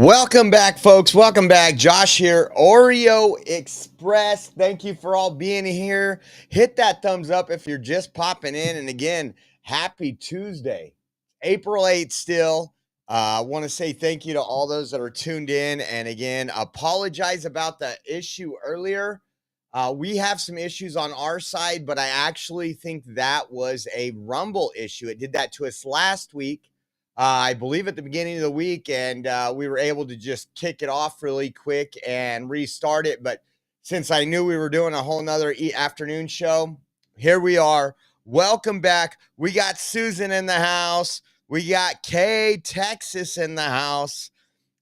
Welcome back, folks. Welcome back. Josh here, Oreo Express. Thank you for all being here. Hit that thumbs up if you're just popping in. And again, happy Tuesday, April 8th still. I want to say thank you to all those that are tuned in. And again, apologize about the issue earlier. We have some issues on our side, but I actually think that was a Rumble issue. It did that to us last week. I believe at the beginning of the week, and we were able to just kick it off really quick and restart it. But since I knew we were doing a whole nother afternoon show, here we are. Welcome back. We got Susan in the house. We got Kay, Texas in the house.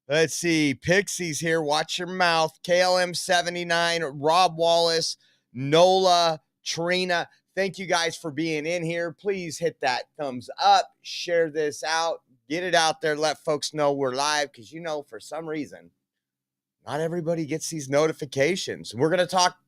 Let's see. Pixie's here. Watch your mouth. KLM 79, Rob Wallace, Nola, Trina. Thank you guys for being in here. Please hit that thumbs up, share this out, get it out there, let folks know we're live because, for some reason, not everybody gets these notifications. We're going to talk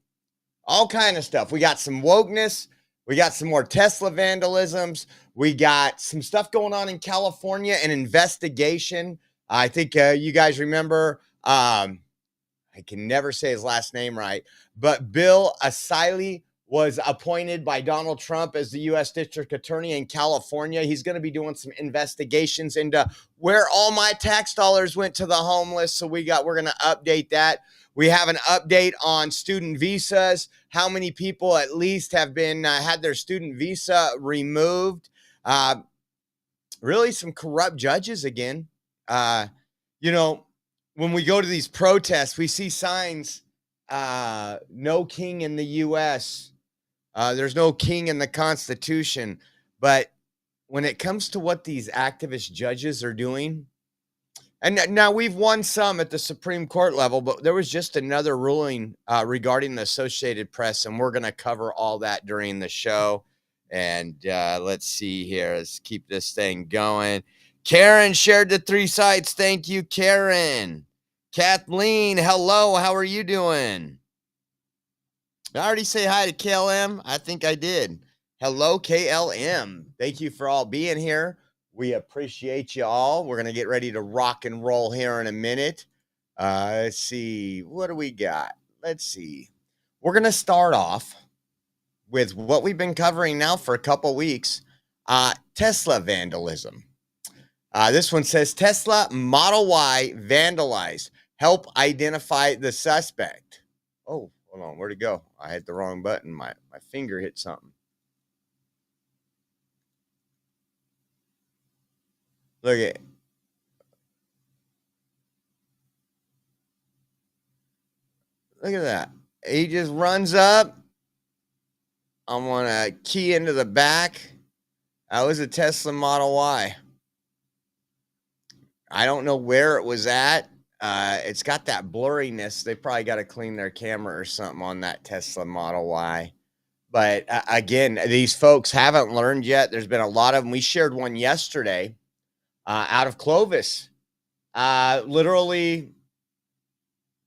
all kind of stuff. We got some wokeness. We got some more Tesla vandalisms. We got some stuff going on in California, an investigation. I think you guys remember, I can never say his last name right, but Bill Asili was appointed by Donald Trump as the U.S. District Attorney in California. He's going to be doing some investigations into where all my tax dollars went to the homeless. So we're going to update that. We have an update on student visas, how many people at least have been had their student visa removed. Really some corrupt judges again. When we go to these protests, we see signs, no king in the U.S., there's no king in the Constitution. But when it comes to what these activist judges are doing, and now we've won some at the Supreme Court level, but there was just another ruling regarding the Associated Press, and we're going to cover all that during the show. And let's see here. Let's keep this thing going. Karen shared the 3 sites. Thank you, Karen. Kathleen, hello. How are you doing? I already say hi to KLM. I think I did. Hello, KLM. Thank you for all being here. We appreciate you all. We're going to get ready to rock and roll here in a minute. Let's see. What do we got? Let's see. We're going to start off with what we've been covering now for a couple weeks. Tesla vandalism. This one says Tesla Model Y vandalized. Help identify the suspect. Oh, hold on. Where'd it go? I hit the wrong button. My finger hit something. Look at it. Look at that. He just runs up. I'm going to key into the back. That was a Tesla Model Y. I don't know where it was at. It's got that blurriness. They probably got to clean their camera or something on that Tesla Model Y. But again, these folks haven't learned yet. There's been a lot of them. We shared one yesterday out of Clovis. Literally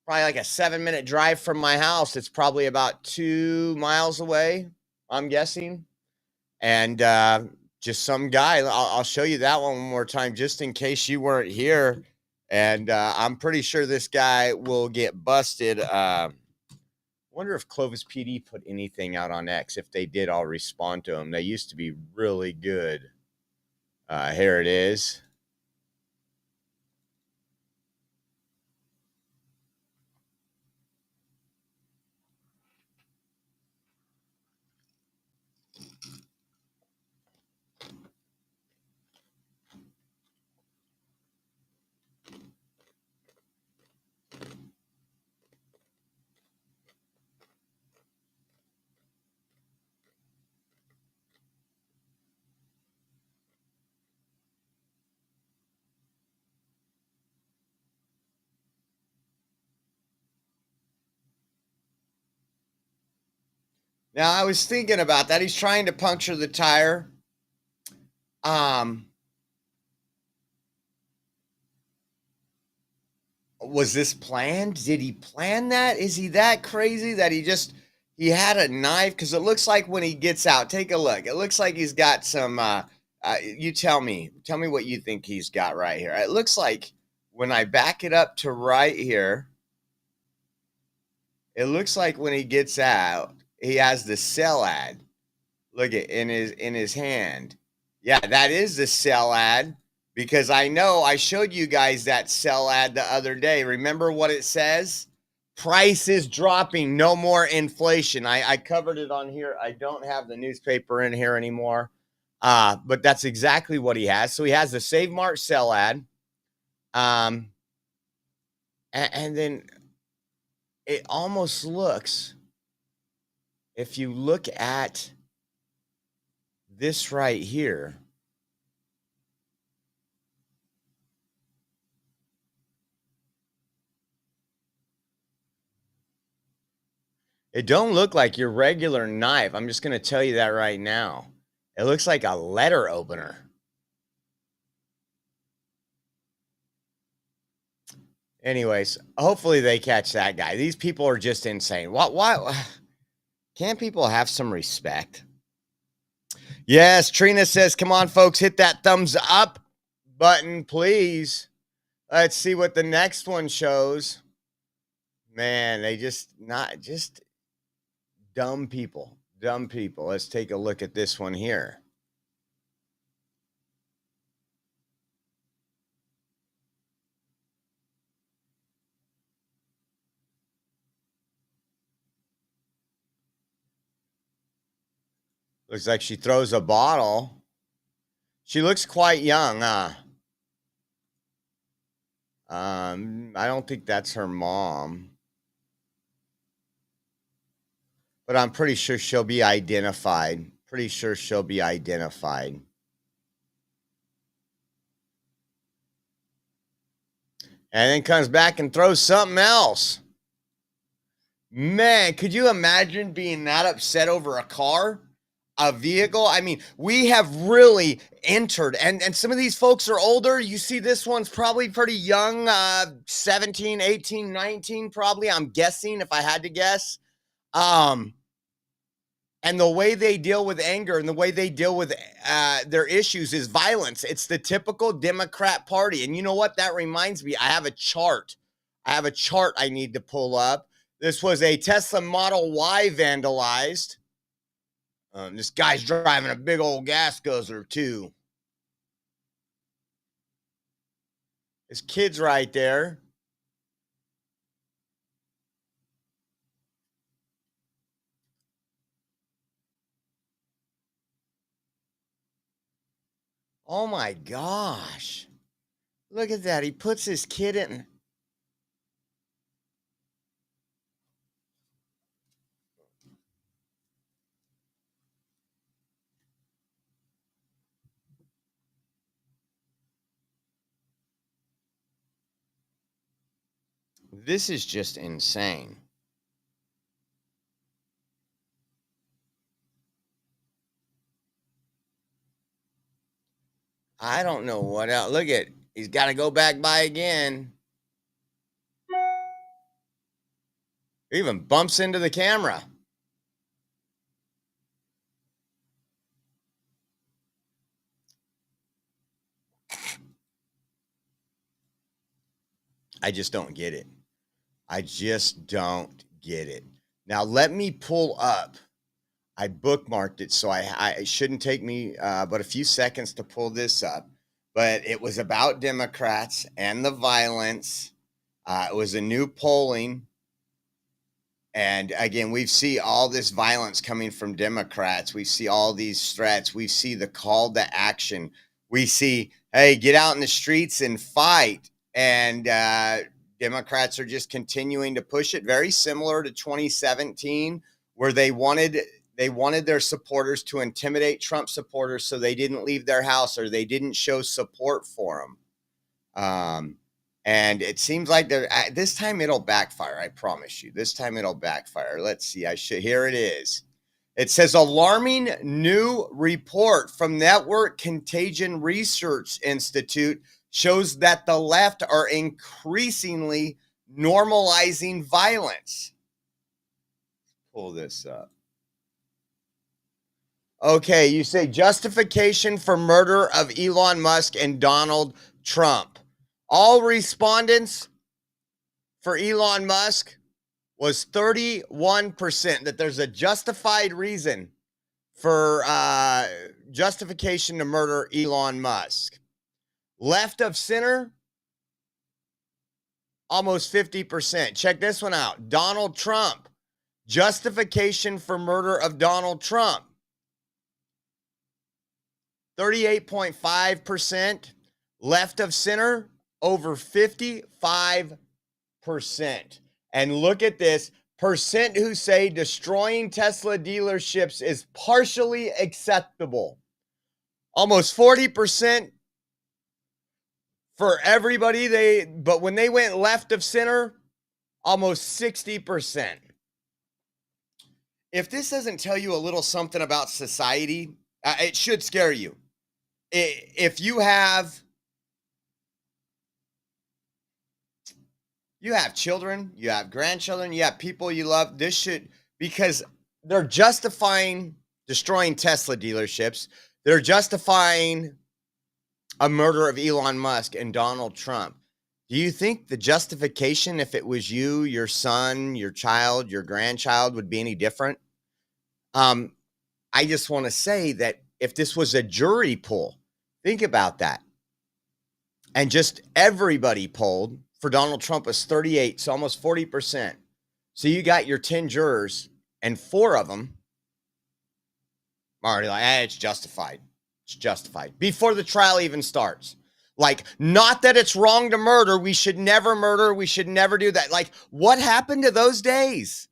probably like a 7-minute drive from my house. It's probably about 2 miles away, I'm guessing. And just some guy. I'll show you that one more time just in case you weren't here. And I'm pretty sure this guy will get busted. Wonder if Clovis PD put anything out on X. If they did, I'll respond to them. They used to be really good. Here it is. Now, I was thinking about that. He's trying to puncture the tire. Was this planned? Did he plan that? Is he that crazy that he had a knife? Because it looks like when he gets out, take a look. It looks like he's got some, you tell me what you think he's got right here. It looks like when I back it up to right here, it looks like when he gets out, he has the sell ad. Look at in his hand. Yeah, that is the sell ad because I know I showed you guys that sell ad the other day. Remember what it says? Price is dropping, no more inflation. I covered it on here. I don't have the newspaper in here anymore. But that's exactly what he has. So he has the Save Mart sell ad. And then it almost looks, if you look at this right here, it don't look like your regular knife. I'm just going to tell you that right now. It looks like a letter opener. Anyways, hopefully they catch that guy. These people are just insane. Why can't people have some respect? Yes, Trina says, come on, folks, hit that thumbs up button, please. Let's see what the next one shows. Man, they just dumb people. Dumb people. Let's take a look at this one here. Looks like she throws a bottle. She looks quite young, huh? I don't think that's her mom. But I'm pretty sure she'll be identified. Pretty sure she'll be identified. And then comes back and throws something else. Man, could you imagine being that upset over a car? A vehicle? I mean, we have really entered, and some of these folks are older. You see this one's probably pretty young, 17, 18, 19 probably, I'm guessing, if I had to guess. And the way they deal with anger and the way they deal with their issues is violence. It's the typical Democrat Party. And you know what? That reminds me, I have a chart. I need to pull up. This was a Tesla Model Y vandalized. This guy's driving a big old gas guzzler, too. His kid's right there. Oh, my gosh. Look at that. He puts his kid in. This is just insane. I don't know what else. Look at, he's got to go back by again. He even bumps into the camera. I just don't get it. I just don't get it. Now, let me pull up. I bookmarked it, so it shouldn't take me but a few seconds to pull this up. But it was about Democrats and the violence. It was a new polling. And again, we see all this violence coming from Democrats. We see all these threats. We see the call to action. We see, hey, get out in the streets and fight. And Democrats are just continuing to push it, very similar to 2017, where they wanted their supporters to intimidate Trump supporters so they didn't leave their house or they didn't show support for them. And it seems like this time it'll backfire. I promise you. This time it'll backfire. Let's see. Here it is. It says alarming new report from Network Contagion Research Institute shows that the left are increasingly normalizing violence. Pull this up. Okay, you say justification for murder of Elon Musk and Donald Trump. All respondents for Elon Musk was 31% that there's a justified reason for justification to murder Elon Musk. Left of center, almost 50%. Check this one out. Donald Trump, justification for murder of Donald Trump, 38.5%. Left of center, over 55%. And look at this percent who say destroying Tesla dealerships is partially acceptable. Almost 40% for everybody. But when they went left of center, almost 60%. If this doesn't tell you a little something about society, it should scare you. If you have children, you have grandchildren, you have people you love, this should, because they're justifying destroying Tesla dealerships. They're justifying a murder of Elon Musk and Donald Trump. Do you think the justification, if it was you, your son, your child, your grandchild, would be any different? I just want to say that if this was a jury poll, think about that. And just everybody polled for Donald Trump was 38, so almost 40%. So you got your 10 jurors, and 4 of them are already like, it's justified. It's justified. Before the trial even starts. Like, not that it's wrong to murder. We should never murder. We should never do that. Like, what happened to those days?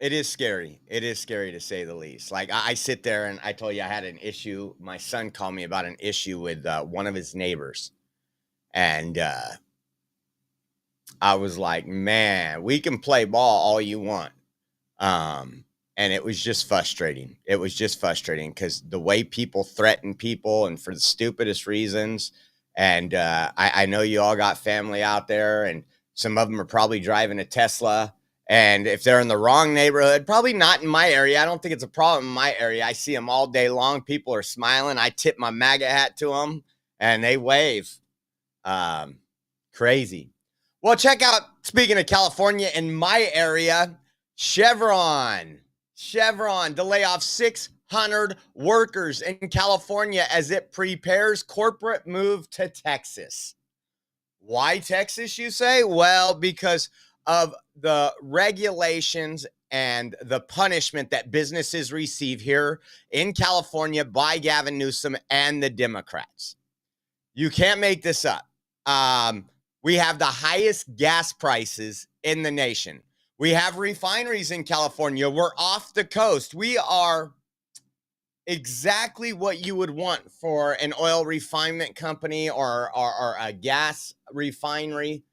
It is scary. It is scary to say the least. Like, I sit there and I told you I had an issue. My son called me about an issue with one of his neighbors. And I was like, man, we can play ball all you want. And it was just frustrating. It was just frustrating because the way people threaten people and for the stupidest reasons. And I know you all got family out there, and some of them are probably driving a Tesla. And if they're in the wrong neighborhood, probably not in my area. I don't think it's a problem in my area. I see them all day long. People are smiling. I tip my MAGA hat to them, and they wave. Crazy. Well, check out, speaking of California, in my area, Chevron to lay off 600 workers in California as it prepares corporate move to Texas. Why Texas, you say? Well, because of the regulations and the punishment that businesses receive here in California by Gavin Newsom and the Democrats. You can't make this up. We have the highest gas prices in the nation. We have refineries in California. We're off the coast. We are exactly what you would want for an oil refinement company or a gas refinery.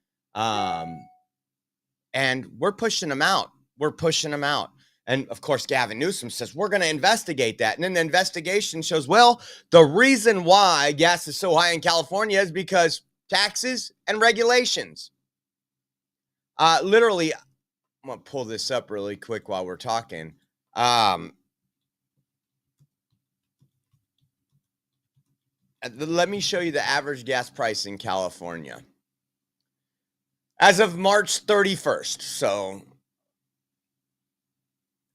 And we're pushing them out. We're pushing them out. And of course, Gavin Newsom says, we're going to investigate that. And then the investigation shows, well, the reason why gas is so high in California is because taxes and regulations. Literally, I'm going to pull this up really quick while we're talking. Let me show you the average gas price in California. As of March 31st, so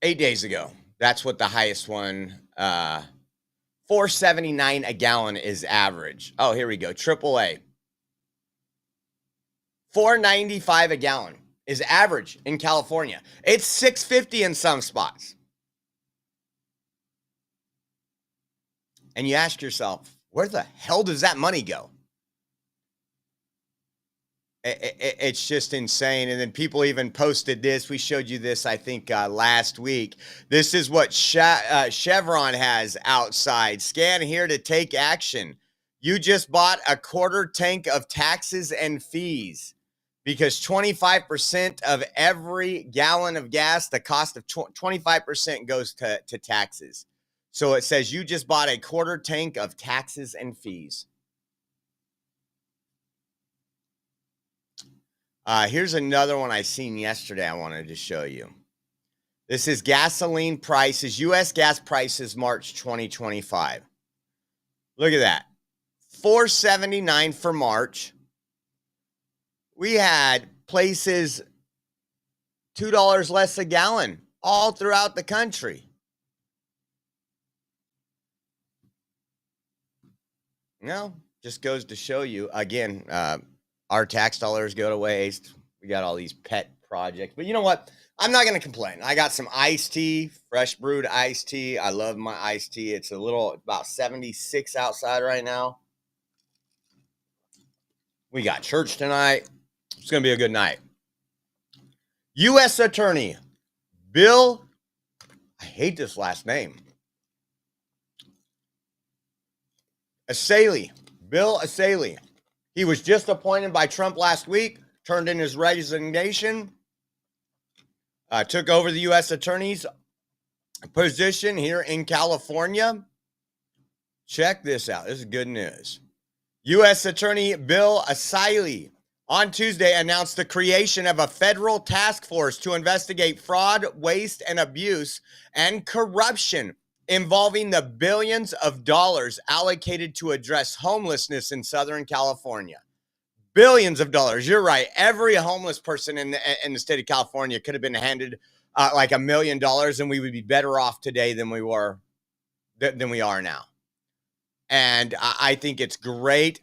8 days ago, that's what the highest one, $4.79 a gallon is average. Oh, here we go, AAA. $4.95 a gallon is average in California. It's $6.50 in some spots. And you ask yourself, where the hell does that money go? It's just insane. And then people even posted this. We showed you this, I think, last week. This is what Chevron has outside. Scan here to take action. You just bought a quarter tank of taxes and fees, because 25% of every gallon of gas, the cost of 25% goes to taxes. So it says you just bought a quarter tank of taxes and fees. Here's another one I seen yesterday I wanted to show you. This is gasoline prices, U.S. gas prices, March 2025. Look at that. $4.79 for March. We had places $2 less a gallon all throughout the country. No, just goes to show you, again, our tax dollars go to waste. We got all these pet projects. But you know what? I'm not going to complain. I got some iced tea, fresh brewed iced tea. I love my iced tea. It's about 76 outside right now. We got church tonight. It's going to be a good night. U.S. Attorney Bill, I hate this last name, Assaili. Bill Assaili. He was just appointed by Trump last week, turned in his resignation, took over the U.S. Attorney's position here in California. Check this out. This is good news. U.S. Attorney Bill Assaili on Tuesday announced the creation of a federal task force to investigate fraud, waste, and abuse and corruption involving the billions of dollars allocated to address homelessness in Southern California. Billions of dollars. You're right. Every homeless person in the state of California could have been handed like $1 million, and we would be better off today than we are now. And I think it's great.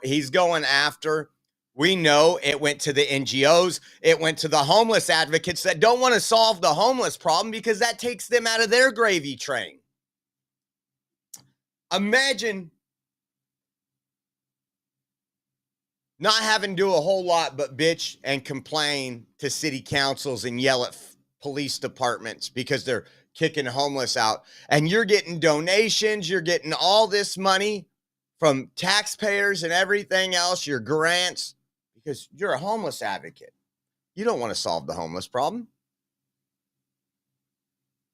He's going after. We know it went to the NGOs. It went to the homeless advocates that don't want to solve the homeless problem because that takes them out of their gravy train. Imagine not having to do a whole lot but bitch and complain to city councils and yell at police departments because they're kicking homeless out. And you're getting donations. You're getting all this money from taxpayers and everything else, your grants, because you're a homeless advocate. You don't want to solve the homeless problem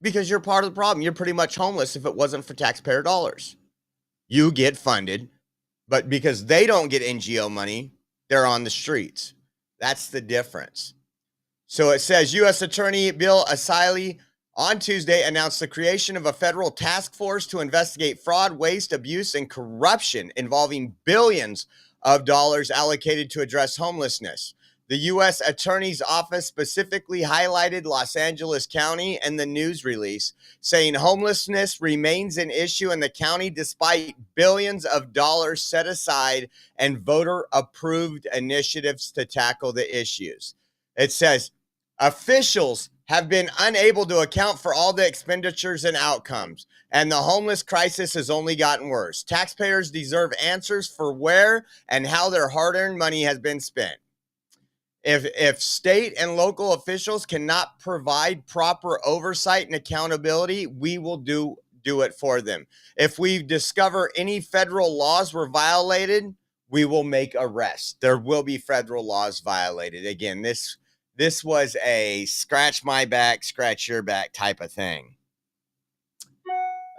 because you're part of the problem. You're pretty much homeless if it wasn't for taxpayer dollars. You get funded, but because they don't get NGO money, they're on the streets. That's the difference. So it says U.S. Attorney Bill Assaili on Tuesday announced the creation of a federal task force to investigate fraud, waste, abuse, and corruption involving billions of dollars allocated to address homelessness. The U.S. Attorney's Office specifically highlighted Los Angeles County in the news release, saying homelessness remains an issue in the county despite billions of dollars set aside and voter-approved initiatives to tackle the issues. It says, officials have been unable to account for all the expenditures and outcomes, and the homeless crisis has only gotten worse. Taxpayers deserve answers for where and how their hard-earned money has been spent. If state and local officials cannot provide proper oversight and accountability, we will do it for them. If we discover any federal laws were violated, we will make arrests. There will be federal laws violated. Again, this was a scratch my back, scratch your back type of thing.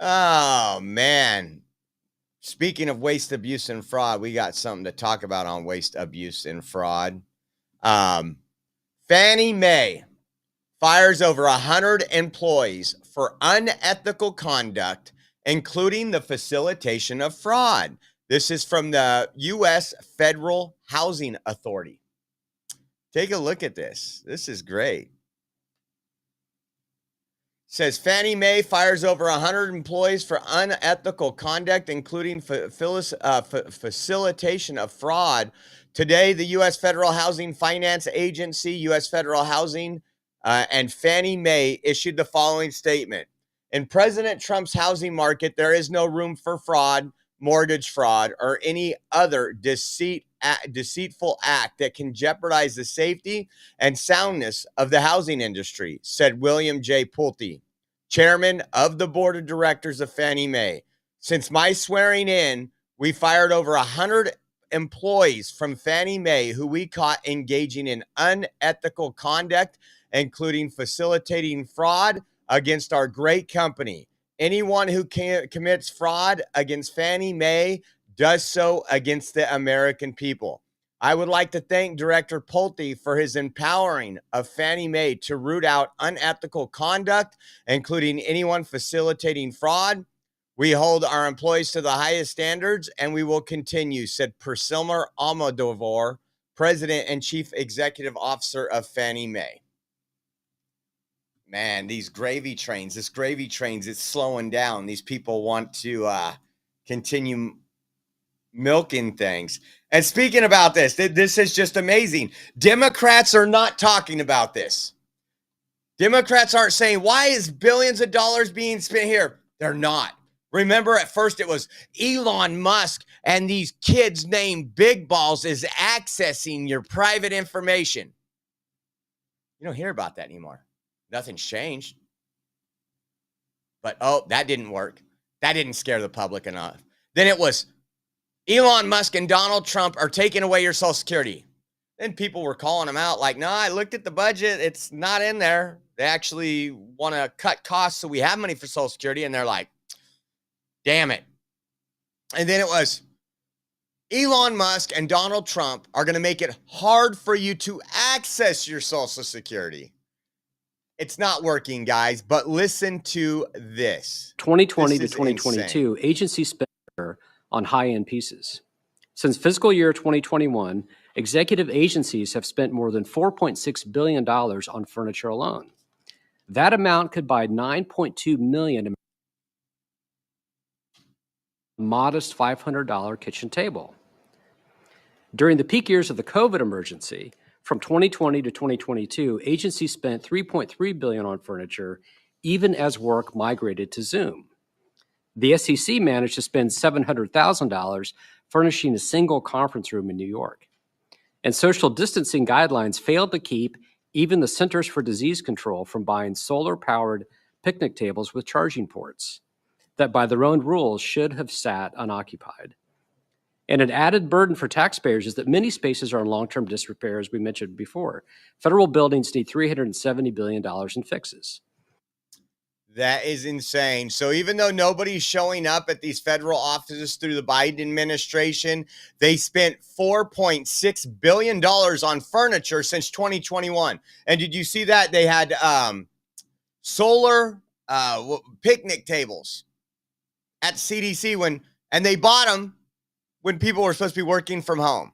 Oh, man. Speaking of waste, abuse, and fraud, we got something to talk about on waste, abuse, and fraud. Fannie Mae fires over 100 employees for unethical conduct, including the facilitation of fraud. This is from the U.S. Federal Housing Authority. Take a look at this. This is great. It says Fannie Mae fires over 100 employees for unethical conduct, including facilitation of fraud. Today, the U.S. Federal Housing Finance Agency, U.S. Federal Housing, and Fannie Mae issued the following statement. In President Trump's housing market, there is no room for fraud, mortgage fraud, or any other deceitful act that can jeopardize the safety and soundness of the housing industry, said William J. Pulte, chairman of the board of directors of Fannie Mae. Since my swearing in, we fired over 100 employees from Fannie Mae who we caught engaging in unethical conduct, including facilitating fraud against our great company. Anyone who commits fraud against Fannie Mae does so against the American people. I would like to thank Director Pulte for his empowering of Fannie Mae to root out unethical conduct, including anyone facilitating fraud. We hold our employees to the highest standards, and we will continue, said Priscilla Almodovar, President and Chief Executive Officer of Fannie Mae. Man, this gravy trains, it's slowing down. These people want to continue milking things. And speaking about this is just amazing. Democrats are not talking about this. Democrats aren't saying, why is billions of dollars being spent here? They're not. Remember, at first it was Elon Musk and these kids named Big Balls is accessing your private information. You don't hear about that anymore. Nothing's changed. But, oh, that didn't work. That didn't scare the public enough. Then it was Elon Musk and Donald Trump are taking away your Social Security. Then people were calling them out like, no, I looked at the budget. It's not in there. They actually want to cut costs so we have money for Social Security. And they're like, damn it. And then it was Elon Musk and Donald Trump are going to make it hard for you to access your Social Security. It's not working, guys, but listen to this. 2020 to 2022, agencies spent on high-end pieces. Since fiscal year 2021, executive agencies have spent more than $4.6 billion on furniture alone. That amount could buy 9.2 million modest $500 kitchen table. During the peak years of the COVID emergency, from 2020 to 2022, agencies spent $3.3 billion on furniture, even as work migrated to Zoom. The SEC managed to spend $700,000 furnishing a single conference room in New York. And social distancing guidelines failed to keep even the Centers for Disease Control from buying solar-powered picnic tables with charging ports that by their own rules should have sat unoccupied. And an added burden for taxpayers is that many spaces are in long-term disrepair, as we mentioned before. Federal buildings need $370 billion in fixes. That is insane. So even though nobody's showing up at these federal offices through the Biden administration, they spent $4.6 billion on furniture since 2021. And did you see that? They had solar picnic tables at CDC and they bought them when people were supposed to be working from home.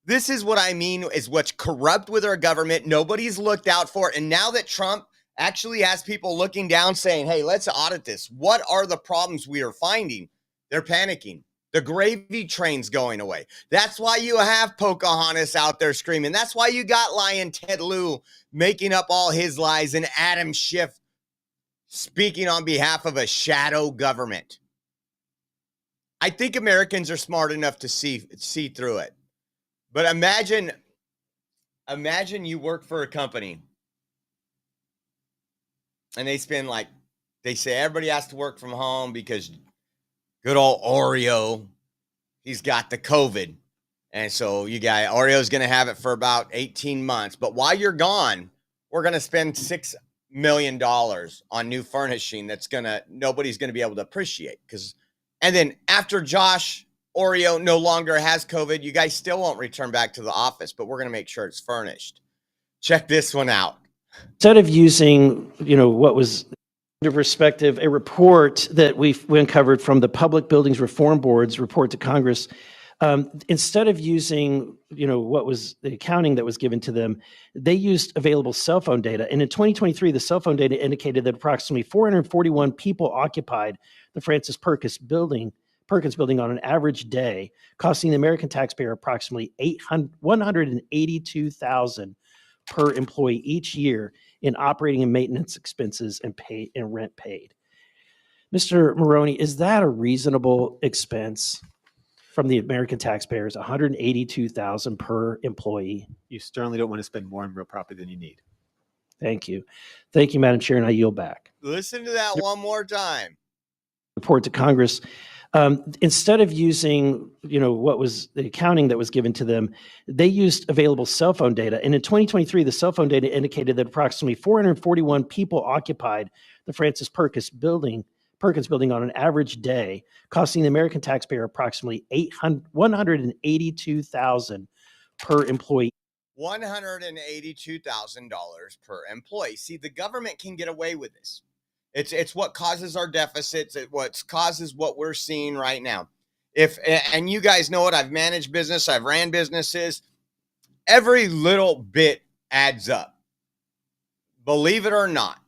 This is what I mean is what's corrupt with our government. Nobody's looked out for it. And now that Trump actually has people looking down saying, hey, let's audit this. What are the problems we are finding? They're panicking. The gravy train's going away. That's why you have Pocahontas out there screaming. That's why you got Lion Ted Lieu making up all his lies and Adam Schiff speaking on behalf of a shadow government. I think Americans are smart enough to see through it. But imagine you work for a company and they say everybody has to work from home because good old Oreo, he's got the COVID. And so Oreo's going to have it for about 18 months. But while you're gone, we're going to spend $6 million on new furnishing nobody's going to be able to appreciate. And then after Josh Oreo no longer has COVID, you guys still won't return back to the office, but we're going to make sure it's furnished. Check this one out. Instead of using, what was the perspective, a report that we uncovered from the Public Buildings Reform Board's report to Congress, instead of using, what was the accounting that was given to them, they used available cell phone data. And in 2023, the cell phone data indicated that approximately 441 people occupied the Francis Perkins building on an average day, costing the American taxpayer approximately $182,000 per employee each year in operating and maintenance expenses and rent paid. Mr. Maroney, is that a reasonable expense from the American taxpayers, $182,000 per employee? You certainly don't want to spend more on real property than you need. Thank you. Thank you, Madam Chair, and I yield back. Listen to that one more time. Report to Congress. Instead of using, what was the accounting that was given to them, they used available cell phone data. And in 2023, the cell phone data indicated that approximately 441 people occupied the Francis Perkins building on an average day, costing the American taxpayer approximately $182,000 per employee. $182,000 per employee. See, the government can get away with this. It's what causes our deficits. It's what causes what we're seeing right now. And you guys know it. I've managed business. I've ran businesses. Every little bit adds up. Believe it or not.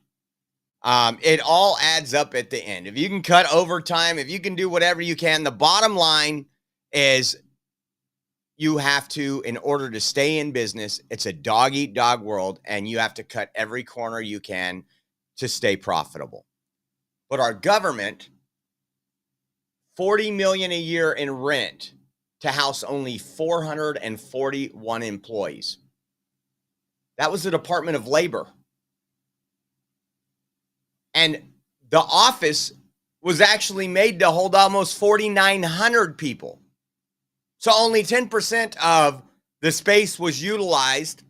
It all adds up at the end. If you can cut overtime, if you can do whatever you can, the bottom line is you have to, in order to stay in business, it's a dog-eat-dog world, and you have to cut every corner you can to stay profitable. But our government, $40 million a year in rent to house only 441 employees. That was the Department of Labor. And the office was actually made to hold almost 4,900 people. So only 10% of the space was utilized.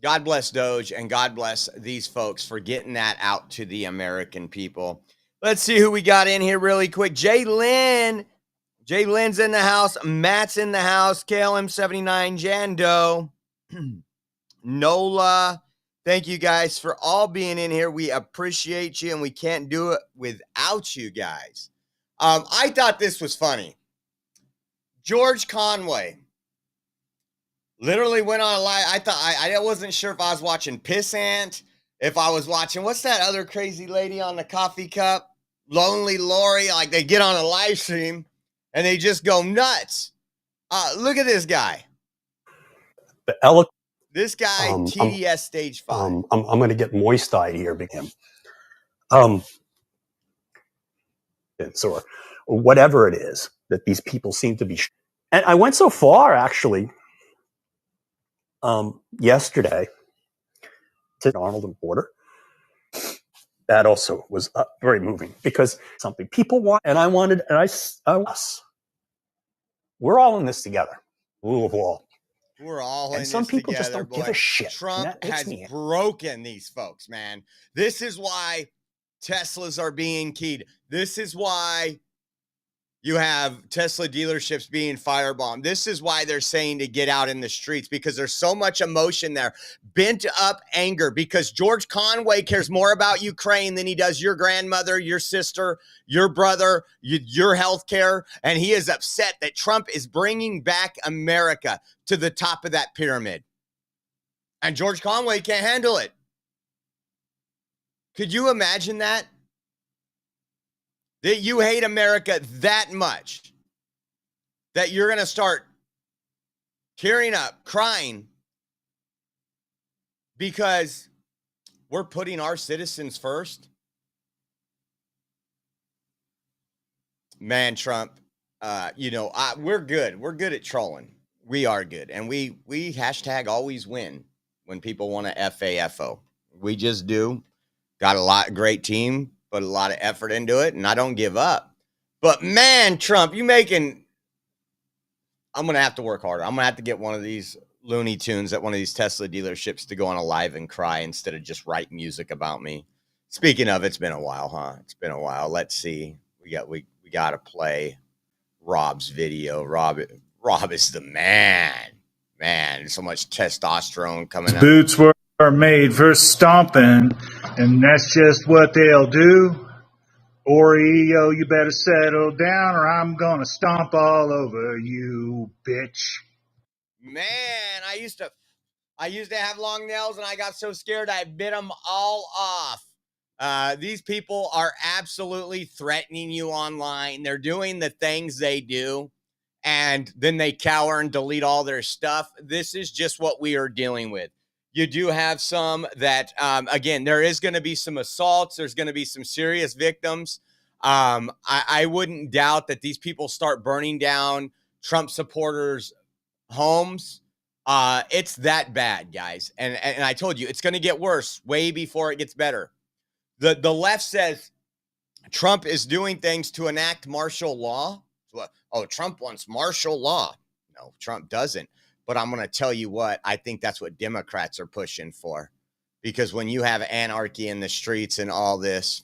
God bless Doge, and God bless these folks for getting that out to the American people. Let's see who we got in here really quick. Jay Lynn's in the house. Matt's in the house. KLM79, Jando, Nola. Thank you guys for all being in here. We appreciate you, and we can't do it without you guys. I thought this was funny. George Conway literally went on a live. I wasn't sure if I was watching Pissant, if I was watching, what's that other crazy lady on the coffee cup? Lonely Lori. Like, they get on a live stream and they just go nuts. Look at this guy. This guy, TDS stage 5. I'm going to get moist-eyed here, because or whatever it is that these people seem to be. And I went so far, actually, yesterday to Arnold and Porter. That also was very moving, because something people want, and I wanted, and us. We're all in this together. Rule of law. We're all in and some this people together, just don't boy. give a shit. Trump has broken these folks, man. This is why Teslas are being keyed. This is why you have Tesla dealerships being firebombed. This is why they're saying to get out in the streets, because there's so much emotion there. Bent up anger, because George Conway cares more about Ukraine than he does your grandmother, your sister, your brother, your health care. And he is upset that Trump is bringing back America to the top of that pyramid. And George Conway can't handle it. Could you imagine that? That you hate America that much that you're going to start tearing up, crying, because we're putting our citizens first? Man, Trump, we're good. We're good at trolling. We are good. And we hashtag always win when people want to FAFO. We just do. Got great team, put a lot of effort into it, and I don't give up. But man, Trump, I'm going to have to work harder. I'm going to have to get one of these Looney Tunes at one of these Tesla dealerships to go on a live and cry instead of just write music about me. Speaking of, it's been a while, huh? It's been a while. Let's see. We got to play Rob's video. Rob is the man. Man, so much testosterone coming out. Boots are made for stomping, and that's just what they'll do. Oreo, you better settle down, or I'm gonna stomp all over you, bitch. Man, I used to have long nails, and I got so scared I bit them all off. These people are absolutely threatening you online. They're doing the things they do, and then they cower and delete all their stuff. This is just what we are dealing with. You do have some that, again, there is going to be some assaults. There's going to be some serious victims. I wouldn't doubt that these people start burning down Trump supporters' homes. It's that bad, guys. And I told you, it's going to get worse way before it gets better. The left says Trump is doing things to enact martial law. Oh, Trump wants martial law. No, Trump doesn't. But I'm going to tell you what, I think that's what Democrats are pushing for. Because when you have anarchy in the streets and all this.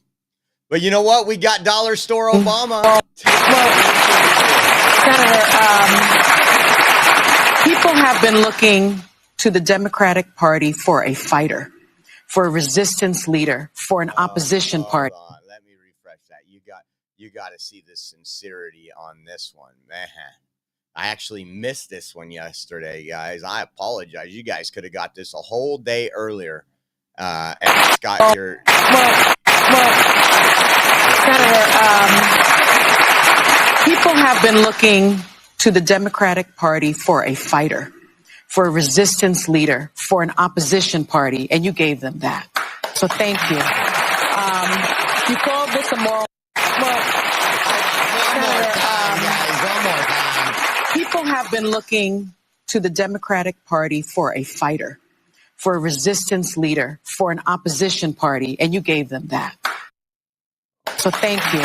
But you know what? We got Dollar Store Obama. Senator, People have been looking to the Democratic Party for a fighter, for a resistance leader, for an opposition party. Hold on. Let me refresh that. You got to see the sincerity on this one, man. I actually missed this one yesterday, guys. I apologize. You guys could have got this a whole day earlier. And it's got your. People have been looking to the Democratic Party for a fighter, for a resistance leader, for an opposition party, and you gave them that. So thank you. You called this a moral. People have been looking to the Democratic Party for a fighter, for a resistance leader, for an opposition party, and you gave them that. So thank you.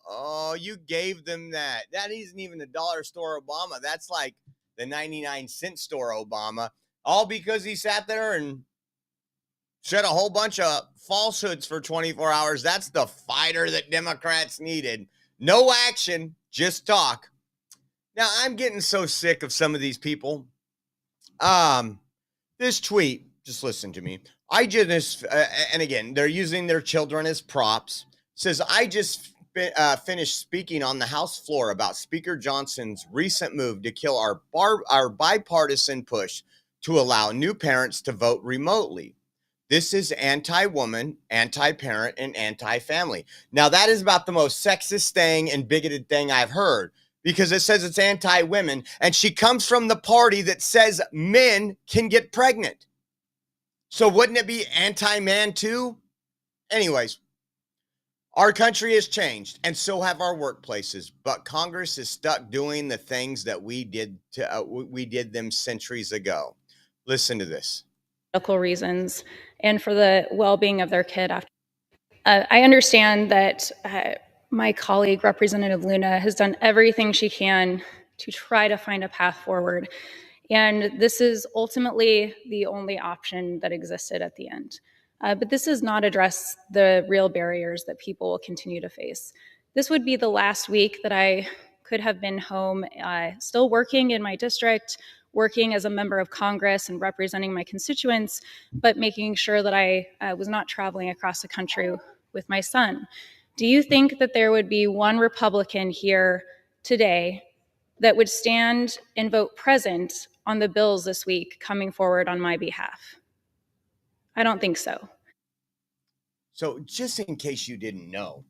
Oh, you gave them that. That isn't even the dollar store Obama. That's like the 99-cent store Obama. All because he sat there and said a whole bunch of falsehoods for 24 hours. That's the fighter that Democrats needed. No action, just talk. Now, I'm getting so sick of some of these people. This tweet, just listen to me. And again, they're using their children as props. Says, I just finished speaking on the House floor about Speaker Johnson's recent move to kill our bipartisan push to allow new parents to vote remotely. This is anti-woman, anti-parent, and anti-family. Now, that is about the most sexist thing and bigoted thing I've heard, because it says it's anti-women, and she comes from the party that says men can get pregnant. So wouldn't it be anti-man too? Anyways, our country has changed, and so have our workplaces, but Congress is stuck doing the things that we did them centuries ago. Listen to this. Medical reasons and for the well-being of their kid. I understand that my colleague, Representative Luna, has done everything she can to try to find a path forward. And this is ultimately the only option that existed at the end. But this does not address the real barriers that people will continue to face. This would be the last week that I could have been home, still working in my district, working as a member of Congress and representing my constituents, but making sure that I was not traveling across the country with my son. Do you think that there would be one Republican here today that would stand and vote present on the bills this week coming forward on my behalf? I don't think so. So just in case you didn't know,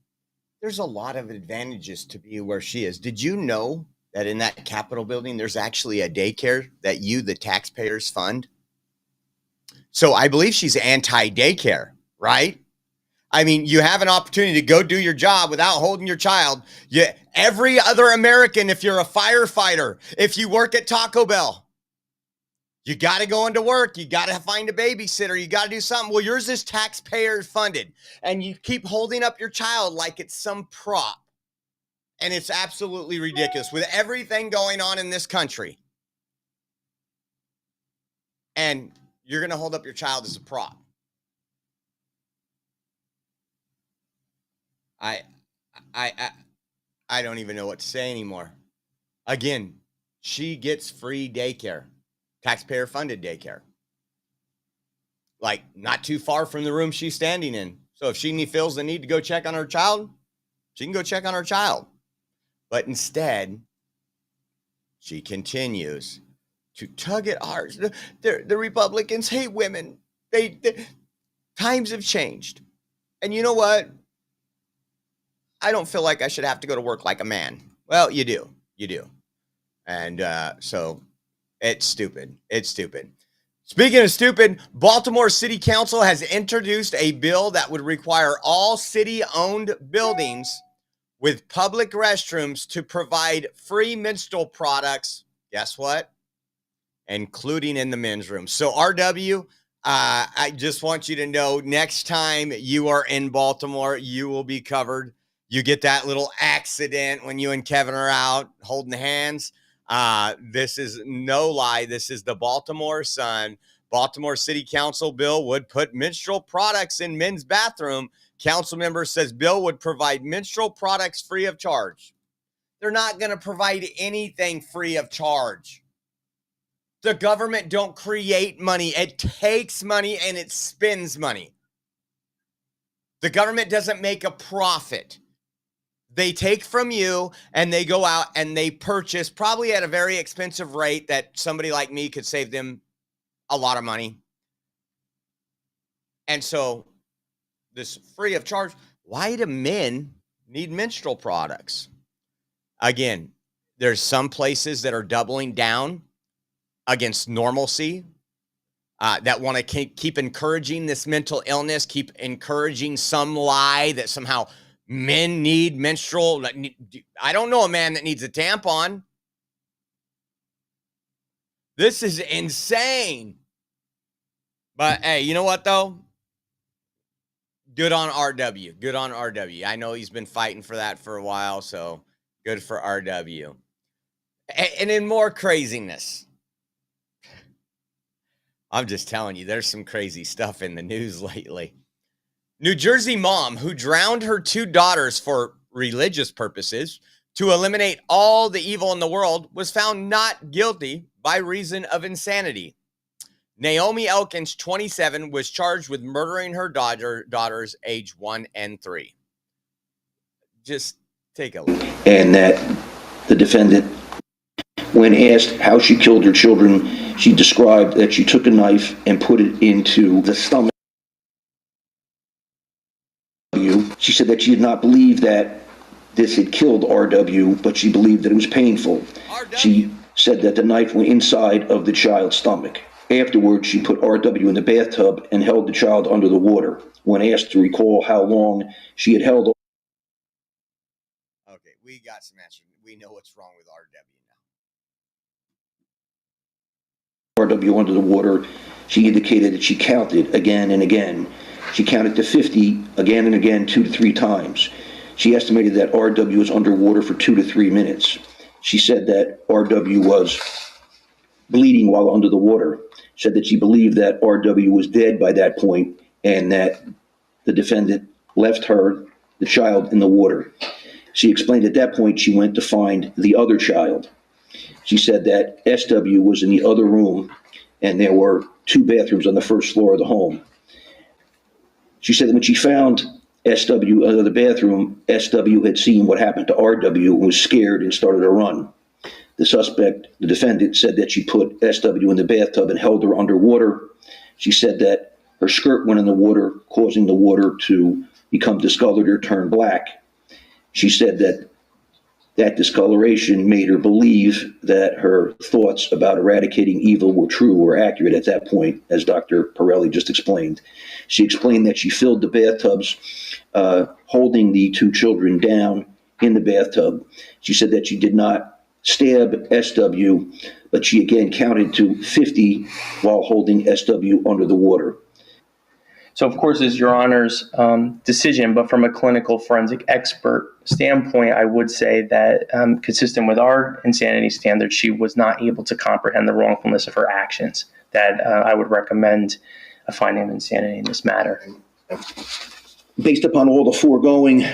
there's a lot of advantages to be where she is. Did you know that in that Capitol building, there's actually a daycare that you, the taxpayers, fund? So I believe she's anti-daycare, right? I mean, you have an opportunity to go do your job without holding your child. Every other American, if you're a firefighter, if you work at Taco Bell, you got to go into work. You got to find a babysitter. You got to do something. Well, yours is taxpayer funded, and you keep holding up your child like it's some prop. And it's absolutely ridiculous with everything going on in this country. And you're going to hold up your child as a prop. I don't even know what to say anymore. Again, she gets free daycare, taxpayer funded daycare. Like not too far from the room she's standing in. So if she feels the need to go check on her child, she can go check on her child. But instead, she continues to tug at ours. The Republicans hate women. Times have changed. And you know what? I don't feel like I should have to go to work like a man. Well, you do. You do. And so it's stupid. It's stupid. Speaking of stupid, Baltimore City Council has introduced a bill that would require all city-owned buildings with public restrooms to provide free menstrual products. Guess what? Including in the men's room. So RW, I just want you to know, next time you are in Baltimore, you will be covered. You get that little accident when you and Kevin are out holding hands. This is no lie. This is the Baltimore Sun. Baltimore City Council bill would put menstrual products in men's bathroom. Council member says bill would provide menstrual products free of charge. They're not going to provide anything free of charge. The government don't create money. It takes money and it spends money. The government doesn't make a profit. They take from you and they go out and they purchase, probably at a very expensive rate that somebody like me could save them a lot of money. And so this free of charge, why do men need menstrual products? Again, there's some places that are doubling down against normalcy, that want to keep encouraging this mental illness, keep encouraging some lie that somehow men need menstrual. I don't know a man that needs a tampon. This is insane. But hey, you know what though? Good on RW. Good on RW. I know he's been fighting for that for a while, so good for RW. And in more craziness, I'm just telling you, there's some crazy stuff in the news lately. New Jersey mom who drowned her 2 daughters for religious purposes to eliminate all the evil in the world was found not guilty by reason of insanity. Naomi Elkins, 27, was charged with murdering her daughters age 1 and 3. Just take a look. And that the defendant, when asked how she killed her children, she described that she took a knife and put it into the stomach. She said that she did not believe that this had killed RW, but she believed that it was painful. She said that the knife went inside of the child's stomach. Afterwards, she put RW in the bathtub and held the child under the water. When asked to recall how long she had held. Okay, we got some answers. We know what's wrong with RW now. RW under the water, she indicated that she counted again and again. She counted to 50 again and again, 2 to 3 times. She estimated that RW was underwater for 2 to 3 minutes. She said that RW was bleeding while under the water. Said that she believed that RW was dead by that point and that the defendant left her, the child, in the water. She explained at that point she went to find the other child. She said that SW was in the other room and there were 2 bathrooms on the first floor of the home. She said that when she found SW out of the bathroom, SW had seen what happened to RW and was scared and started to run. The suspect, the defendant, said that she put SW in the bathtub and held her underwater. She said that her skirt went in the water, causing the water to become discolored or turn black. She said that that discoloration made her believe that her thoughts about eradicating evil were true or accurate at that point, as Dr. Pirelli just explained. She explained that she filled the bathtubs, holding the 2 children down in the bathtub. She said that she did not stab SW, but she again counted to 50 while holding SW under the water. So, of course, it's Your Honor's decision, but from a clinical forensic expert standpoint, I would say that, consistent with our insanity standards, she was not able to comprehend the wrongfulness of her actions, that I would recommend a finding of insanity in this matter. Based upon all the foregoing,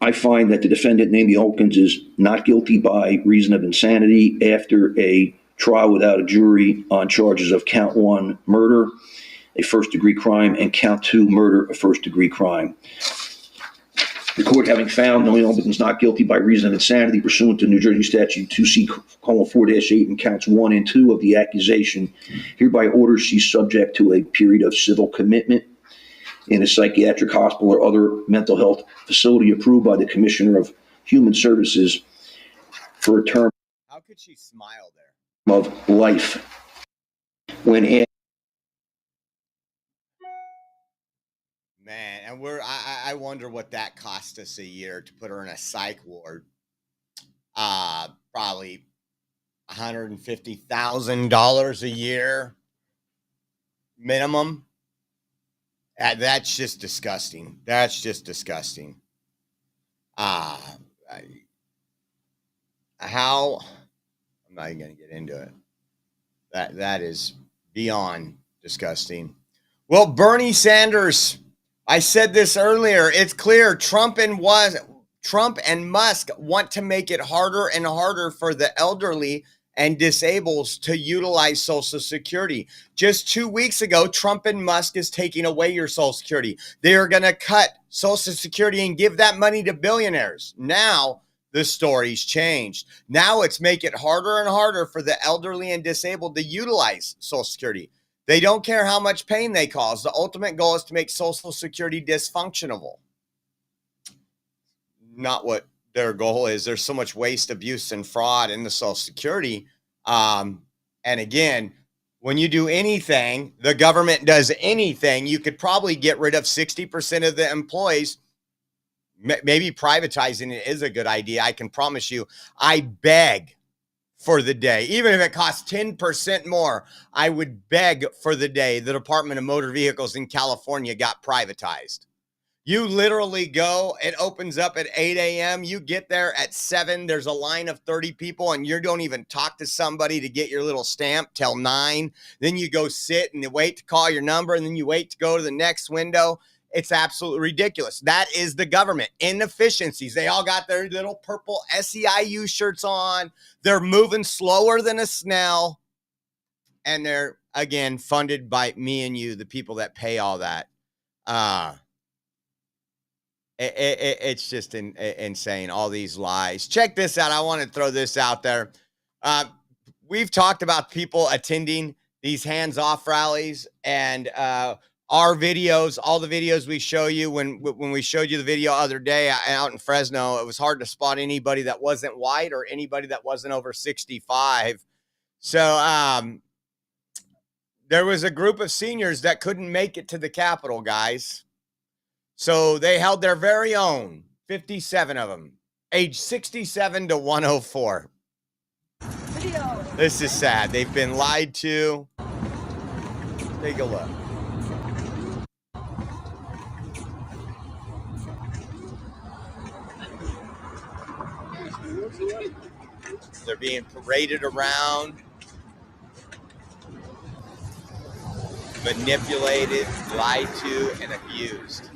I find that the defendant, Naomi Elkins, is not guilty by reason of insanity after a trial without a jury on charges of count 1, murder, a first-degree crime, and count 2, murder, a first-degree crime. The court, having found Naomi Elkins not guilty by reason of insanity pursuant to New Jersey Statute 2C:4-8 and counts 1 and 2 of the accusation, hereby orders she subject to a period of civil commitment in a psychiatric hospital or other mental health facility approved by the Commissioner of Human Services for a term. How could she smile there? Of life. When asked. Man, and I wonder what that cost us a year to put her in a psych ward. Probably $150,000 a year minimum. That's just disgusting. That's just disgusting. How? I'm not even going to get into it. That is beyond disgusting. Well, Bernie Sanders, I said this earlier. It's clear Trump and Musk want to make it harder and harder for the elderly and disables to utilize Social Security. Just 2 weeks ago, Trump and Musk is taking away your Social Security. They are going to cut Social Security and give that money to billionaires. Now, the story's changed. Now it's make it harder and harder for the elderly and disabled to utilize Social Security. They don't care how much pain they cause. The ultimate goal is to make Social Security dysfunctional. Not what their goal is. There's so much waste, abuse, and fraud in the Social Security. And again, when you do anything, the government does anything, you could probably get rid of 60% of the employees. Maybe privatizing it is a good idea. I can promise you, I beg for the day, even if it costs 10% more, I would beg for the day the Department of Motor Vehicles in California got privatized. You literally go, it opens up at 8 a.m. You get there at 7. There's a line of 30 people, and you don't even talk to somebody to get your little stamp till 9. Then you go sit and you wait to call your number, and then you wait to go to the next window. It's absolutely ridiculous. That is the government. Inefficiencies. They all got their little purple SEIU shirts on. They're moving slower than a snail. And they're, again, funded by me and you, the people that pay all that. It's just insane, all these lies. Check this out. I want to throw this out there. We've talked about people attending these hands-off rallies, and our videos, all the videos we show you, when we showed you the video other day out in Fresno, it was hard to spot anybody that wasn't white or anybody that wasn't over 65. So there was a group of seniors that couldn't make it to the Capitol, guys. So they held their very own, 57 of them, age 67 to 104. This is sad. They've been lied to. Take a look. They're being paraded around, manipulated, lied to, and abused.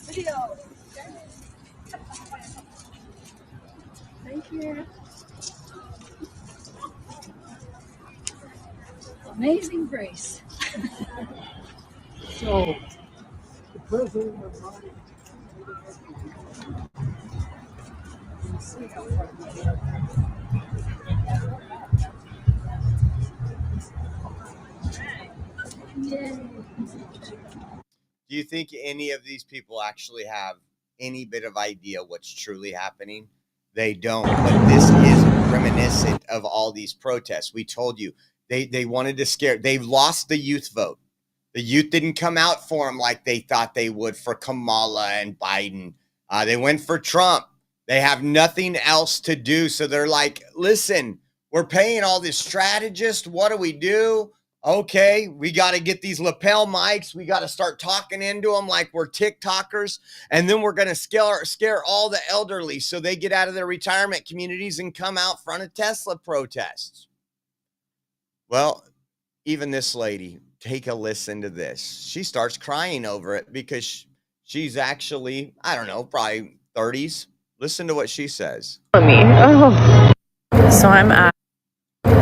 Video. Thank you. Amazing Grace. So, the president of my Do you think any of these people actually have any bit of idea what's truly happening? They don't, but this is reminiscent of all these protests. We told you they wanted to scare. They've lost the youth vote. The youth didn't come out for them like they thought they would for Kamala and Biden. They went for Trump. They have nothing else to do. So they're like, listen, we're paying all these strategists. What do we do? Okay, we got to get these lapel mics. We got to start talking into them like we're TikTokers. And then we're going to scare all the elderly so they get out of their retirement communities and come out front of Tesla protests. Well, even this lady, take a listen to this. She starts crying over it because she's actually, I don't know, probably 30s. Listen to what she says.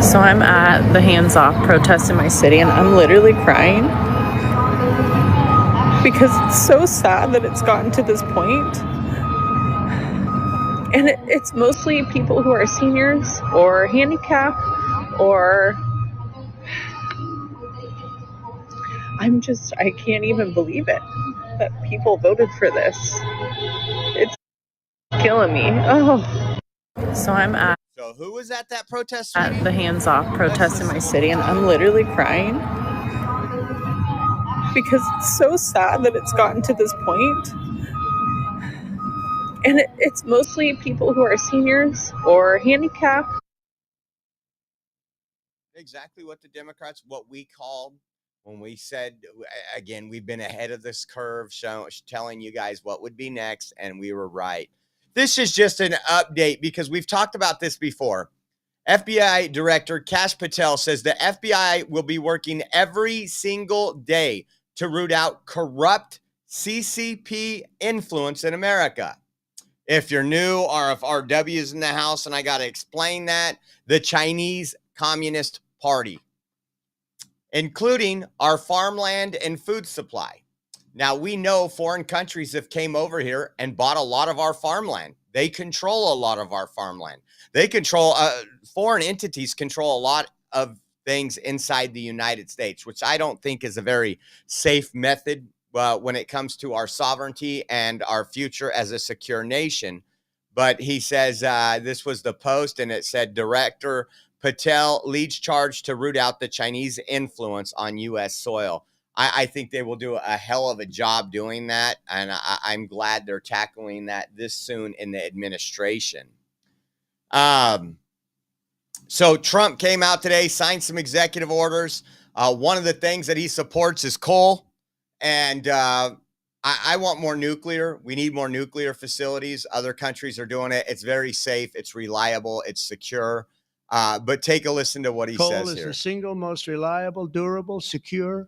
So I'm at the hands-off protest in my city, and I'm literally crying because it's so sad that it's gotten to this point. And it's mostly people who are seniors or handicapped, or I can't even believe it that people voted for this. It's killing me. So who was at that protest? At the hands-off protest in my city, and I'm literally crying because it's so sad that it's gotten to this point. And it's mostly people who are seniors or handicapped. Exactly what the Democrats, what we called when we said, again, we've been ahead of this curve, telling you guys what would be next, and we were right. This is just an update because we've talked about this before. FBI Director Kash Patel says the FBI will be working every single day to root out corrupt CCP influence in America. If you're new or if RW is in the house, and I got to explain that, the Chinese Communist Party, including our farmland and food supply. Now, we know foreign countries have came over here and bought a lot of our farmland. They control a lot of our farmland. They control, foreign entities control a lot of things inside the United States, which I don't think is a very safe method when it comes to our sovereignty and our future as a secure nation. But he says this was the Post, and it said Director Patel leads charge to root out the Chinese influence on U.S. soil. I think they will do a hell of a job doing that, and I'm glad they're tackling that this soon in the administration. So Trump came out today, signed some executive orders. One of the things that he supports is coal, and I want more nuclear. We need more nuclear facilities. Other countries are doing it. It's very safe. It's reliable. It's secure. But take a listen to what he says here. Coal is the single most reliable, durable, secure.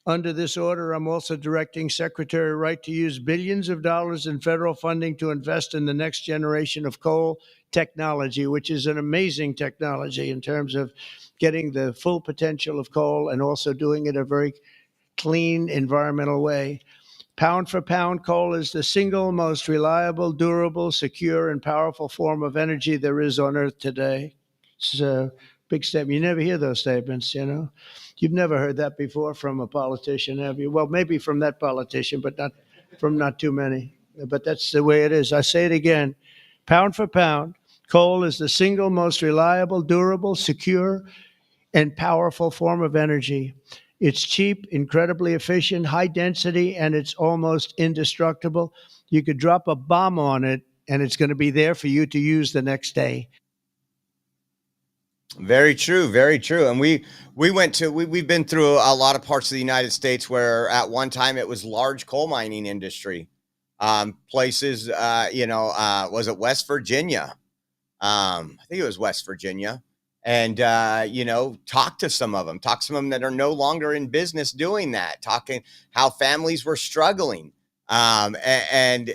Under this order, I'm also directing Secretary Wright to use billions of dollars in federal funding to invest in the next generation of coal technology, which is an amazing technology in terms of getting the full potential of coal and also doing it a very clean, environmental way. Pound for pound, coal is the single most reliable, durable, secure, and powerful form of energy there is on Earth today. It's a big statement. You never hear those statements, you know. You've never heard that before from a politician, have you? Well, maybe from that politician, but not too many. But that's the way it is. I say it again. Pound for pound, coal is the single most reliable, durable, secure, and powerful form of energy. It's cheap, incredibly efficient, high density, and it's almost indestructible. You could drop a bomb on it, and it's going to be there for you to use the next day. Very true, very true. And we've been through a lot of parts of the United States where at one time it was large coal mining industry. Places, was it West Virginia? I think it was West Virginia. And, talk to some of them that are no longer in business doing that, talking how families were struggling. And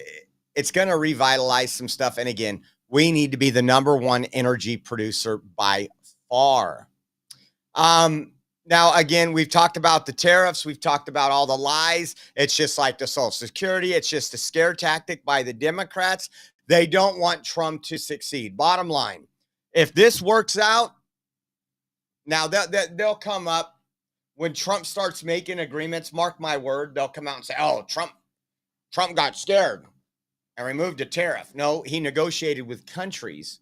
it's going to revitalize some stuff. And again, we need to be the number one energy producer by far. Now, again, we've talked about the tariffs. We've talked about all the lies. It's just like the Social Security. It's just a scare tactic by the Democrats. They don't want Trump to succeed. Bottom line, if this works out, now they'll come up when Trump starts making agreements. Mark my word, they'll come out and say, "Oh, Trump got scared and removed a tariff." No, he negotiated with countries,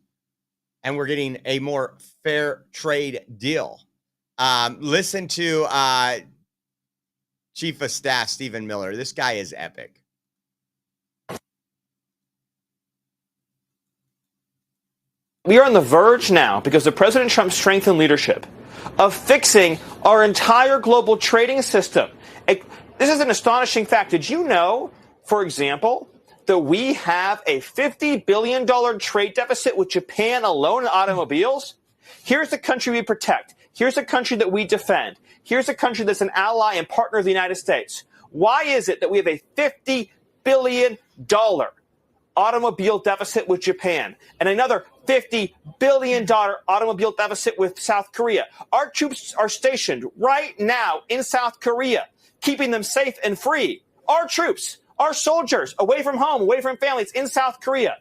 and we're getting a more fair trade deal. Listen to Chief of Staff Stephen Miller. This guy is epic. We are on the verge now, because of President Trump's strength and leadership, of fixing our entire global trading system. This is an astonishing fact. Did you know, for example, that we have a $50 billion trade deficit with Japan alone in automobiles? Here's the country we protect. Here's a country that we defend. Here's a country that's an ally and partner of the United States. Why is it that we have a $50 billion automobile deficit with Japan and another $50 billion automobile deficit with South Korea? Our troops are stationed right now in South Korea, keeping them safe and free. Our troops, our soldiers, away from home, away from families in South Korea.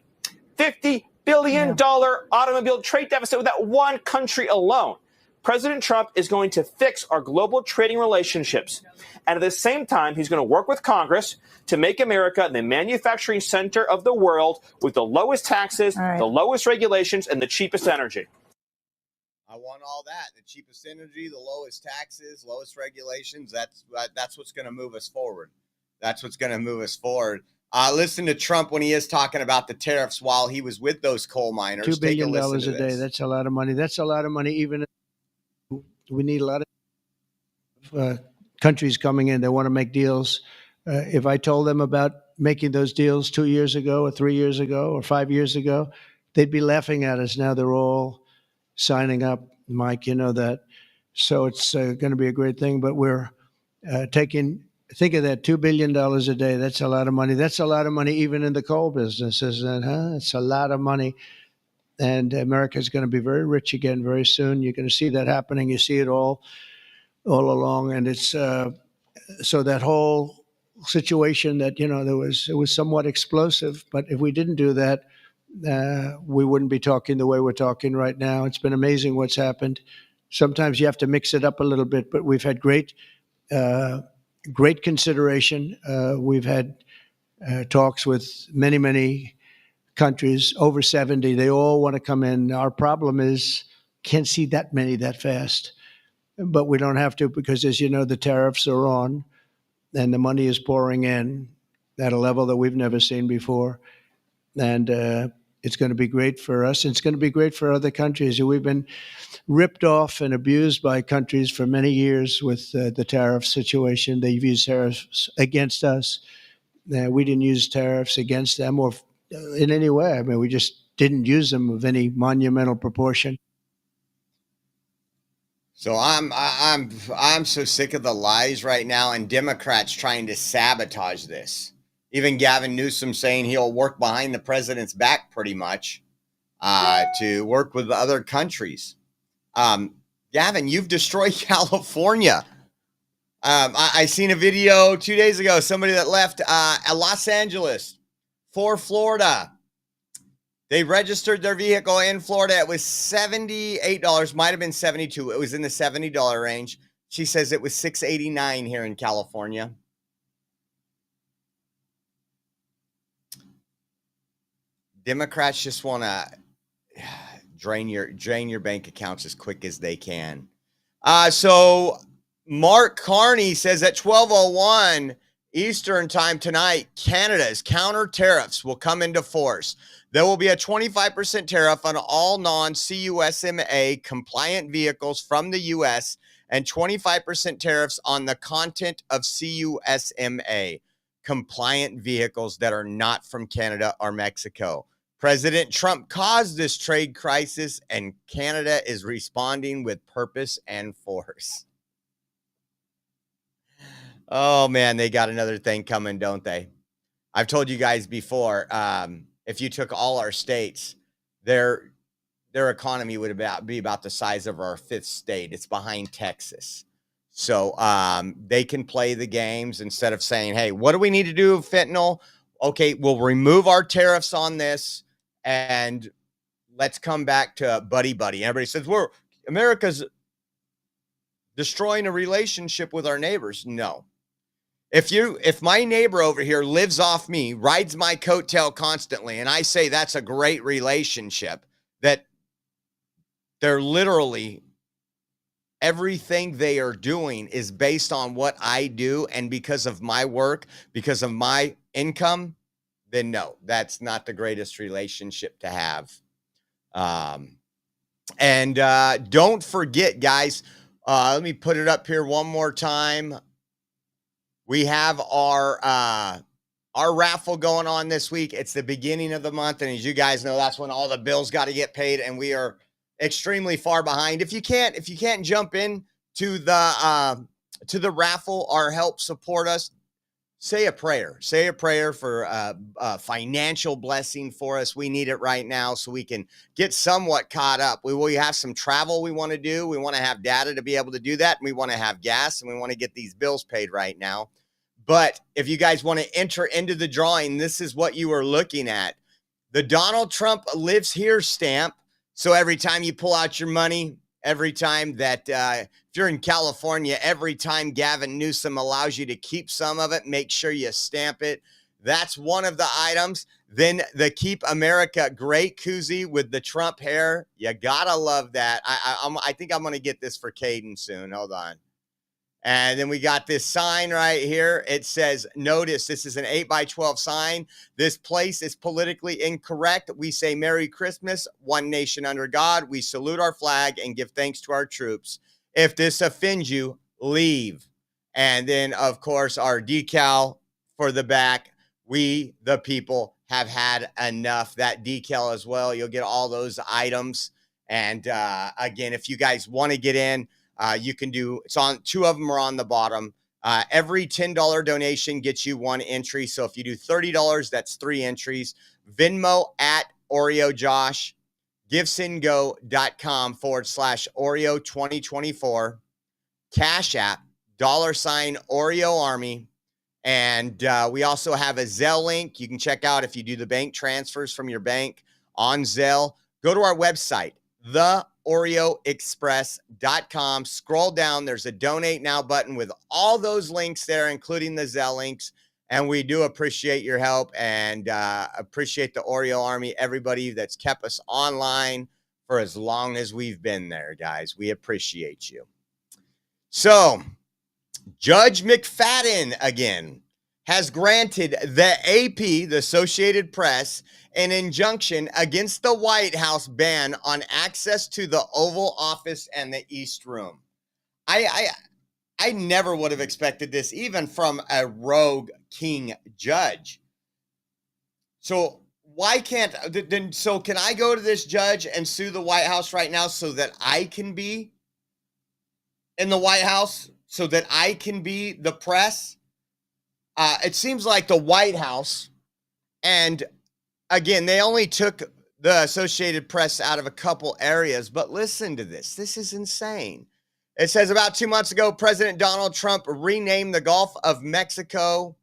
$50 billion automobile trade deficit with that one country alone. President Trump is going to fix our global trading relationships. And at the same time, he's going to work with Congress to make America the manufacturing center of the world with the lowest taxes, the lowest regulations, and the cheapest energy. I want all that. The cheapest energy, the lowest taxes, lowest regulations. That's what's going to move us forward. That's what's going to move us forward. Listen to Trump when he is talking about the tariffs while he was with those coal miners. $2 billion a day. That's a lot of money. That's a lot of money. Even we need a lot of countries coming in. They want to make deals. If I told them about making those deals 2 years ago or 3 years ago or 5 years ago, they'd be laughing at us. Now they're all signing up. Mike, you know that. So it's going to be a great thing. But we're think of that, $2 billion a day. That's a lot of money. That's a lot of money even in the coal business, isn't it? Huh? It's a lot of money. And America is going to be very rich again very soon. You're going to see that happening. You see it all along. And it's so that whole situation that, it was somewhat explosive. But if we didn't do that, we wouldn't be talking the way we're talking right now. It's been amazing what's happened. Sometimes you have to mix it up a little bit, but we've had great consideration. We've had talks with many, many countries, over 70. They all want to come in. Our problem is can't see that many that fast. But we don't have to because, as you know, the tariffs are on and the money is pouring in at a level that we've never seen before. And it's going to be great for us. It's going to be great for other countries. We've been ripped off and abused by countries for many years with the tariff situation. They've used tariffs against us. We didn't use tariffs against them or in any way. I mean, we just didn't use them of any monumental proportion. So I'm so sick of the lies right now, and Democrats trying to sabotage this. Even Gavin Newsom saying he'll work behind the president's back pretty much to work with other countries. Gavin, you've destroyed California. I seen a video 2 days ago, somebody that left Los Angeles for Florida. They registered their vehicle in Florida. It was $78, might have been $72. It was in the $70 range. She says it was $689 here in California. Democrats just want to drain your bank accounts as quick as they can. So Mark Carney says at 12:01 Eastern time tonight, Canada's counter tariffs will come into force. There will be a 25% tariff on all non-CUSMA compliant vehicles from the U.S. and 25% tariffs on the content of CUSMA compliant vehicles that are not from Canada or Mexico. President Trump caused this trade crisis, and Canada is responding with purpose and force. Oh, man, they got another thing coming, don't they? I've told you guys before, if you took all our states, their economy would be about the size of our fifth state. It's behind Texas. So they can play the games instead of saying, hey, what do we need to do with fentanyl? Okay, we'll remove our tariffs on this and let's come back to buddy-buddy. Everybody says, America's destroying a relationship with our neighbors. No. If my neighbor over here lives off me, rides my coattail constantly, and I say that's a great relationship, that they're literally everything they are doing is based on what I do, and because of my work, because of my income, then no, that's not the greatest relationship to have. And don't forget, guys, let me put it up here one more time. We have our raffle going on this week. It's the beginning of the month, and as you guys know, that's when all the bills got to get paid, and we are extremely far behind. If you can't jump in to the raffle or help support us, say a prayer. Say a prayer for a financial blessing for us. We need it right now so we can get somewhat caught up. We have some travel we want to do. We want to have data to be able to do that. And we want to have gas, and we want to get these bills paid right now. But if you guys want to enter into the drawing, this is what you are looking at. The Donald Trump lives here stamp. So every time you pull out your money, every time that if you're in California, every time Gavin Newsom allows you to keep some of it, make sure you stamp it. That's one of the items. Then the Keep America Great koozie with the Trump hair. You gotta love that. I think I'm gonna get this for Caden soon. Hold on. And then we got this sign right here. It says, notice, this is an 8x12 sign. This place is politically incorrect. We say Merry Christmas, one nation under God. We salute our flag and give thanks to our troops. If this offends you, leave. And then, of course, our decal for the back, we, the people, have had enough. That decal as well. You'll get all those items. And again, if you guys want to get in, you can do, it's on, 2 of them are on the bottom. Every $10 donation gets you 1 entry. So if you do $30, that's 3 entries. Venmo at Oreo Josh, givesendgo.com/Oreo 2024, Cash App, $ Oreo Army. And we also have a Zelle link. You can check out if you do the bank transfers from your bank on Zelle. Go to our website, theoreoexpress.com. Scroll down. There's a donate now button with all those links there, including the Zelle links. And we do appreciate your help and appreciate the Oreo Army, everybody that's kept us online for as long as we've been there, guys. We appreciate you. So, Judge McFadden, again, has granted the AP, the Associated Press, an injunction against the White House ban on access to the Oval Office and the East Room. I never would have expected this, even from a rogue king judge. So why can't, so can I go to this judge and sue the White House right now so that I can be in the White House, so that I can be the press? It seems like the White House, and again, they only took the Associated Press out of a couple areas, but listen to this. This is insane. It says about 2 months ago, President Donald Trump renamed the Gulf of Mexico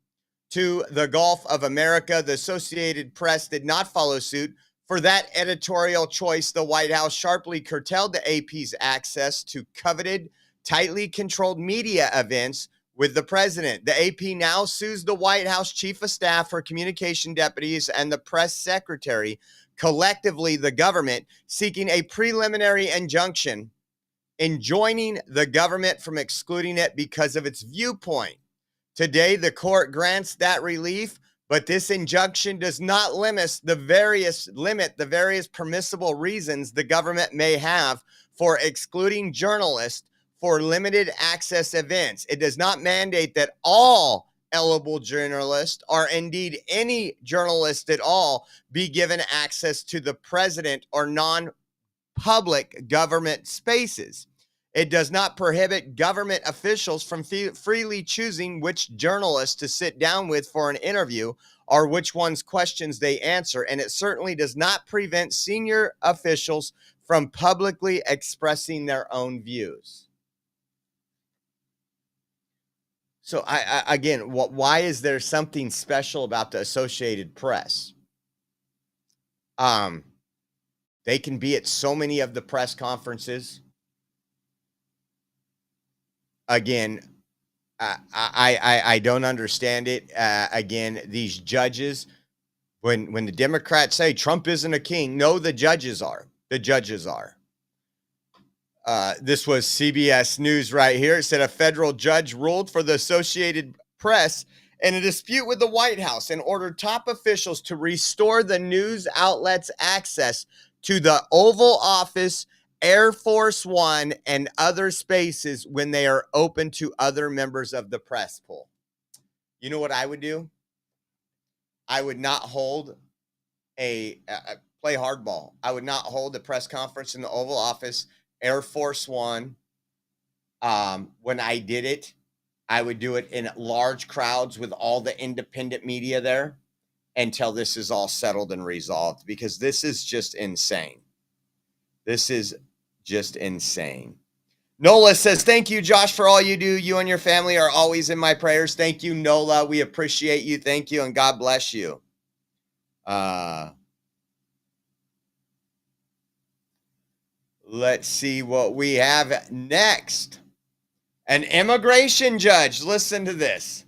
to the Gulf of America. The Associated Press did not follow suit. For that editorial choice, the White House sharply curtailed the AP's access to coveted, tightly controlled media events with the president. The AP now sues the White House chief of staff, her communication deputies, and the press secretary, collectively the government, seeking a preliminary injunction enjoining the government from excluding it because of its viewpoint. Today, the court grants that relief, but this injunction does not limit the various permissible reasons the government may have for excluding journalists for limited access events. It does not mandate that all eligible journalists, or indeed any journalist at all, be given access to the president or non-public government spaces. It does not prohibit government officials from freely choosing which journalists to sit down with for an interview or which one's questions they answer. And it certainly does not prevent senior officials from publicly expressing their own views. So again, why is there something special about the Associated Press? They can be at so many of the press conferences. Again, I don't understand it. Again, these judges, when the Democrats say Trump isn't a king, no, the judges are. The judges are. This was CBS News right here. It said a federal judge ruled for the Associated Press in a dispute with the White House and ordered top officials to restore the news outlet's access to the Oval Office, Air Force One, and other spaces when they are open to other members of the press pool. You know what I would do? I would not hold play hardball. I would not hold a press conference in the Oval Office, Air Force One. When I did it, I would do it in large crowds with all the independent media there until this is all settled and resolved, because this is just insane. This is just insane. Nola says, thank you, Josh, for all you do. You and your family are always in my prayers. Thank you, Nola. We appreciate you. Thank you, and God bless you. Let's see what we have next. An immigration judge. Listen to this.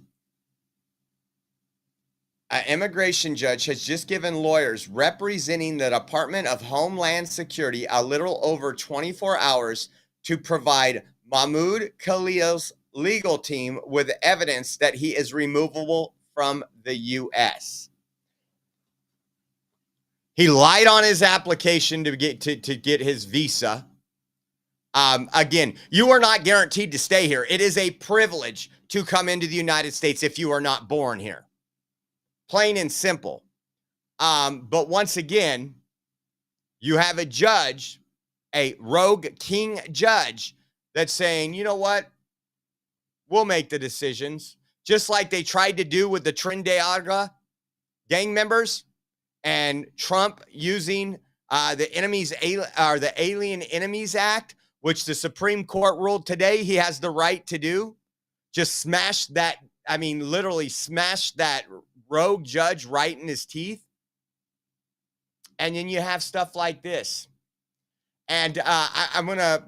An immigration judge has just given lawyers representing the Department of Homeland Security a little over 24 hours to provide Mahmoud Khalil's legal team with evidence that he is removable from the U.S. He lied on his application to get his visa. Again, you are not guaranteed to stay here. It is a privilege to come into the United States if you are not born here. Plain and simple. But once again, you have a judge, a rogue king judge, that's saying, you know what? We'll make the decisions. Just like they tried to do with the Trinidad gang members and Trump using the Alien Enemies Act, which the Supreme Court ruled today he has the right to do. Just smash that. I mean, literally smash that rogue judge right in his teeth. And then you have stuff like this. And I'm going to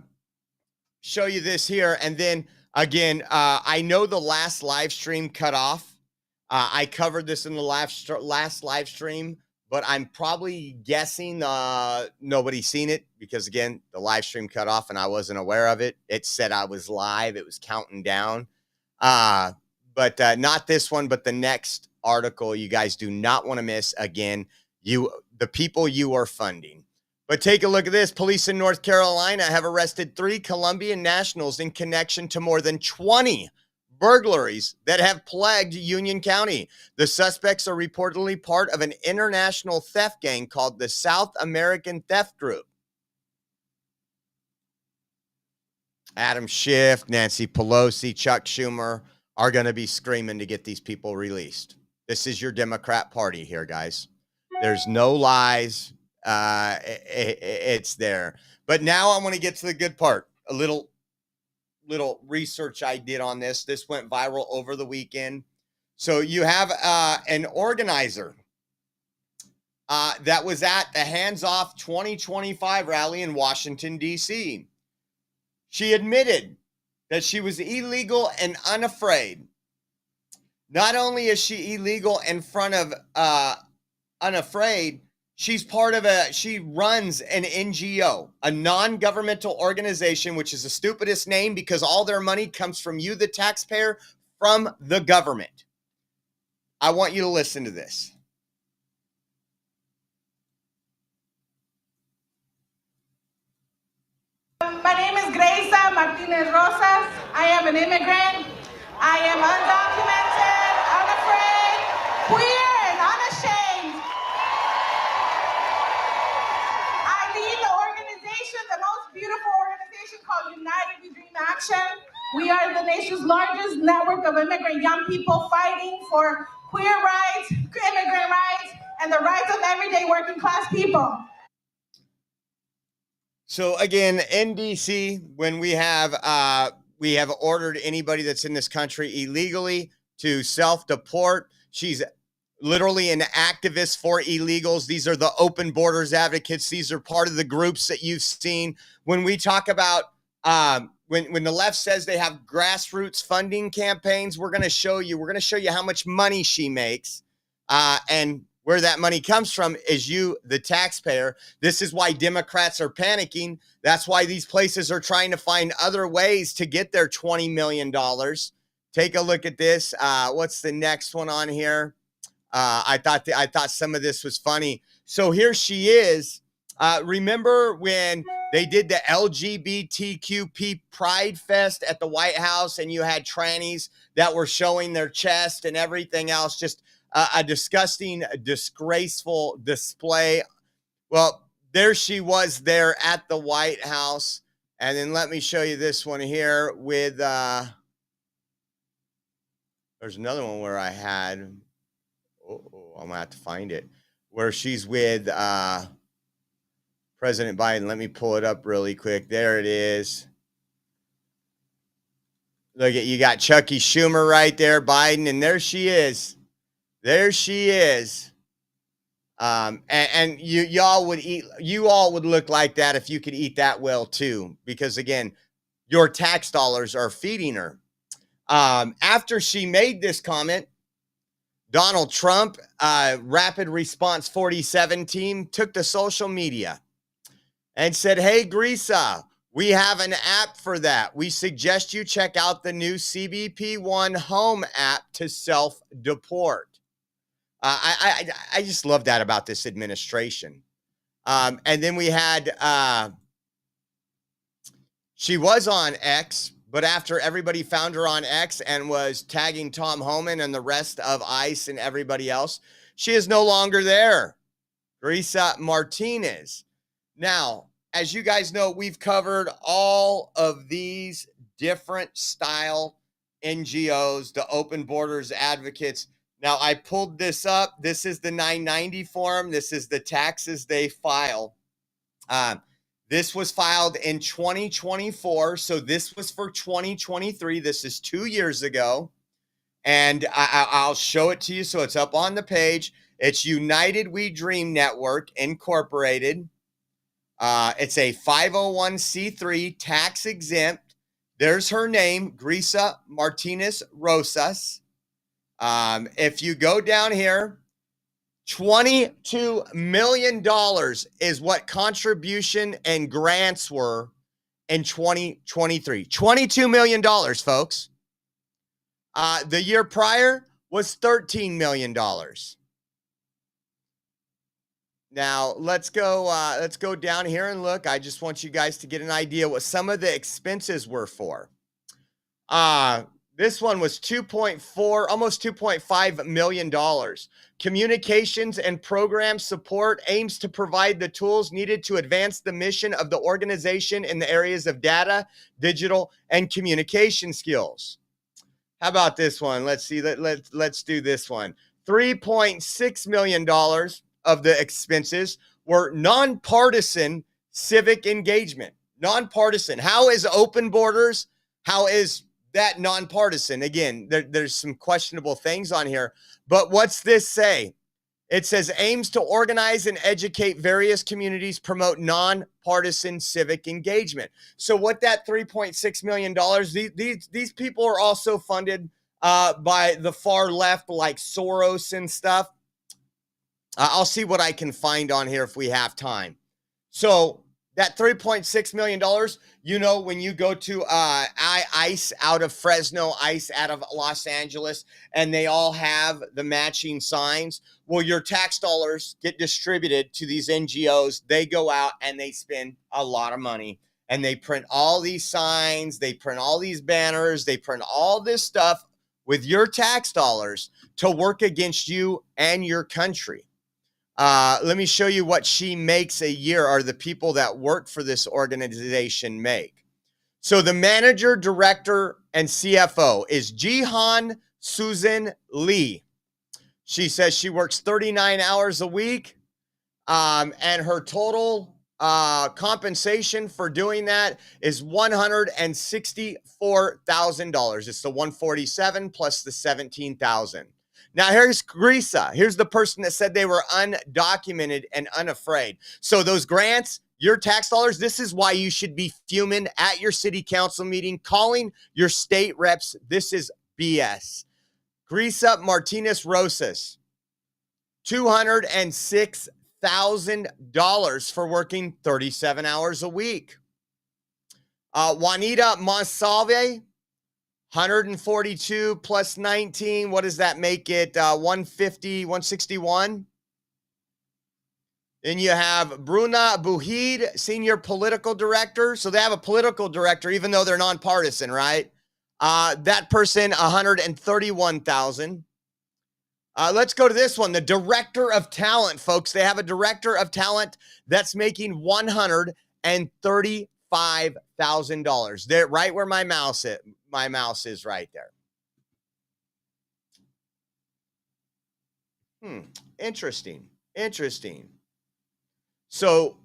show you this here. And then again, I know the last live stream cut off. I covered this in the last live stream, but I'm probably guessing nobody's seen it because, again, the live stream cut off and I wasn't aware of it. It said I was live. It was counting down. But not this one, but the next article you guys do not want to miss. Again, the people you are funding. But take a look at this. Police in North Carolina have arrested 3 Colombian nationals in connection to more than 20 burglaries that have plagued Union County. The suspects are reportedly part of an international theft gang called the South American Theft Group. Adam Schiff, Nancy Pelosi, Chuck Schumer are going to be screaming to get these people released. This is your Democrat Party here, guys. There's no lies. It's there. But now I want to get to the good part. A little research I did on this. This went viral over the weekend. So you have an organizer that was at the Hands Off 2025 rally in Washington, D.C. She admitted that she was illegal and unafraid. Not only is she illegal in front of unafraid, she runs an NGO, a non-governmental organization, which is the stupidest name because all their money comes from you, the taxpayer, from the government. I want you to listen to this. My name is Gracia Martinez Rosas. I am an immigrant. I am undocumented, unafraid, queer, and unashamed. I lead the organization, the most beautiful organization called United We Dream Action. We are the nation's largest network of immigrant young people fighting for queer rights, immigrant rights, and the rights of everyday working class people. So again, in DC, when we have ordered anybody that's in this country illegally to self-deport. She's literally an activist for illegals. These are the open borders advocates. These are part of the groups that you've seen. When we talk about when the left says they have grassroots funding campaigns, we're going to show you how much money she makes, and where that money comes from is you, the taxpayer. This is why Democrats are panicking. That's why these places are trying to find other ways to get their $20 million. Take a look at this. What's the next one on here? I thought some of this was funny. So here she is. Remember when they did the LGBTQP Pride Fest at the White House and you had trannies that were showing their chest and everything else? Just a disgusting, disgraceful display. Well, there she was there at the White House. And then let me show you this one here with, there's another one where I had, I'm going to have to find it, where she's with President Biden. Let me pull it up really quick. There it is. Look at, you got Chucky Schumer right there, Biden, and there she is. There she is. And you all would look like that if you could eat that well too, because again, your tax dollars are feeding her. After she made this comment, Donald Trump, Rapid Response 47 team, took to social media and said, "Hey, Grisa, we have an app for that. We suggest you check out the new CBP One Home app to self-deport." I just love that about this administration. And then we had She was on X, but after everybody found her on X and was tagging Tom Homan and the rest of ICE and everybody else, she is no longer there. Grisa Martinez. Now, as you guys know, we've covered all of these different style NGOs, the Open Borders Advocates. Now, I pulled this up. This is the 990 form. This is the taxes they file. This was filed in 2024, so this was for 2023. This is 2 years ago, and I'll show it to you. So it's up on the page. It's United We Dream Network Incorporated. It's a 501c3, tax exempt. There's her name, Grisa Martinez Rosas. If you go down here, $22 million is what contribution and grants were in 2023. $22 million, folks. The year prior was $13 million. Now, let's go down here and look. I just want you guys to get an idea what some of the expenses were for. This one was almost $2.5 million. Communications and program support aims to provide the tools needed to advance the mission of the organization in the areas of data, digital, and communication skills. How about this one? Let's see. Let's do this one. $3.6 million of the expenses were nonpartisan civic engagement. Nonpartisan. How is Open Borders? How is that nonpartisan? Again, there's some questionable things on here, but what's this say? It says aims to organize and educate various communities, promote nonpartisan civic engagement. So what that $3.6 million, these people are also funded by the far left, like Soros and stuff. I'll see what I can find on here if we have time. So that $3.6 million, you know, when you go to ICE out of Fresno, ICE out of Los Angeles, and they all have the matching signs, well, your tax dollars get distributed to these NGOs. They go out and they spend a lot of money, and they print all these signs, they print all these banners, they print all this stuff with your tax dollars to work against you and your country. Let me show you what she makes a year, or the people that work for this organization make. So the manager, director, and CFO is Jihan Susan Lee. She says she works 39 hours a week, and her total compensation for doing that is $164,000. It's the 147 plus the 17,000. Now, here's Grisa. Here's the person that said they were undocumented and unafraid. So those grants, your tax dollars, this is why you should be fuming at your city council meeting, calling your state reps. This is BS. Grisa Martinez Rosas, $206,000 for working 37 hours a week. Juanita Monsalve, 142 plus 19. What does that make it? 150, 161. Then you have Bruna Buhid, senior political director. So they have a political director, even though they're nonpartisan, right? That person, 131,000. Let's go to this one. The director of talent, folks. They have a director of talent that's making $135,000. They're right where my mouse is. My mouse is right there. Interesting. So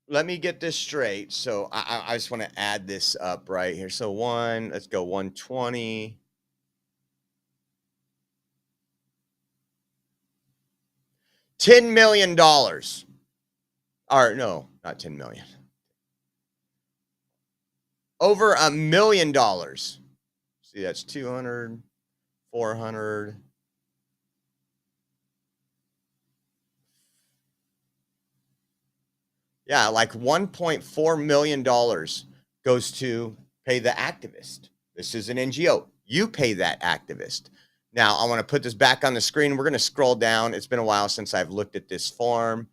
let me get this straight. So I just want to add this up right here. So let's go 120. $10 million. Or no, not 10 million. Over $1 million. See, that's 200, 400. Yeah, like $1.4 million goes to pay the activist. This is an NGO. You pay that activist. Now, I want to put this back on the screen. We're going to scroll down. It's been a while since I've looked at this form.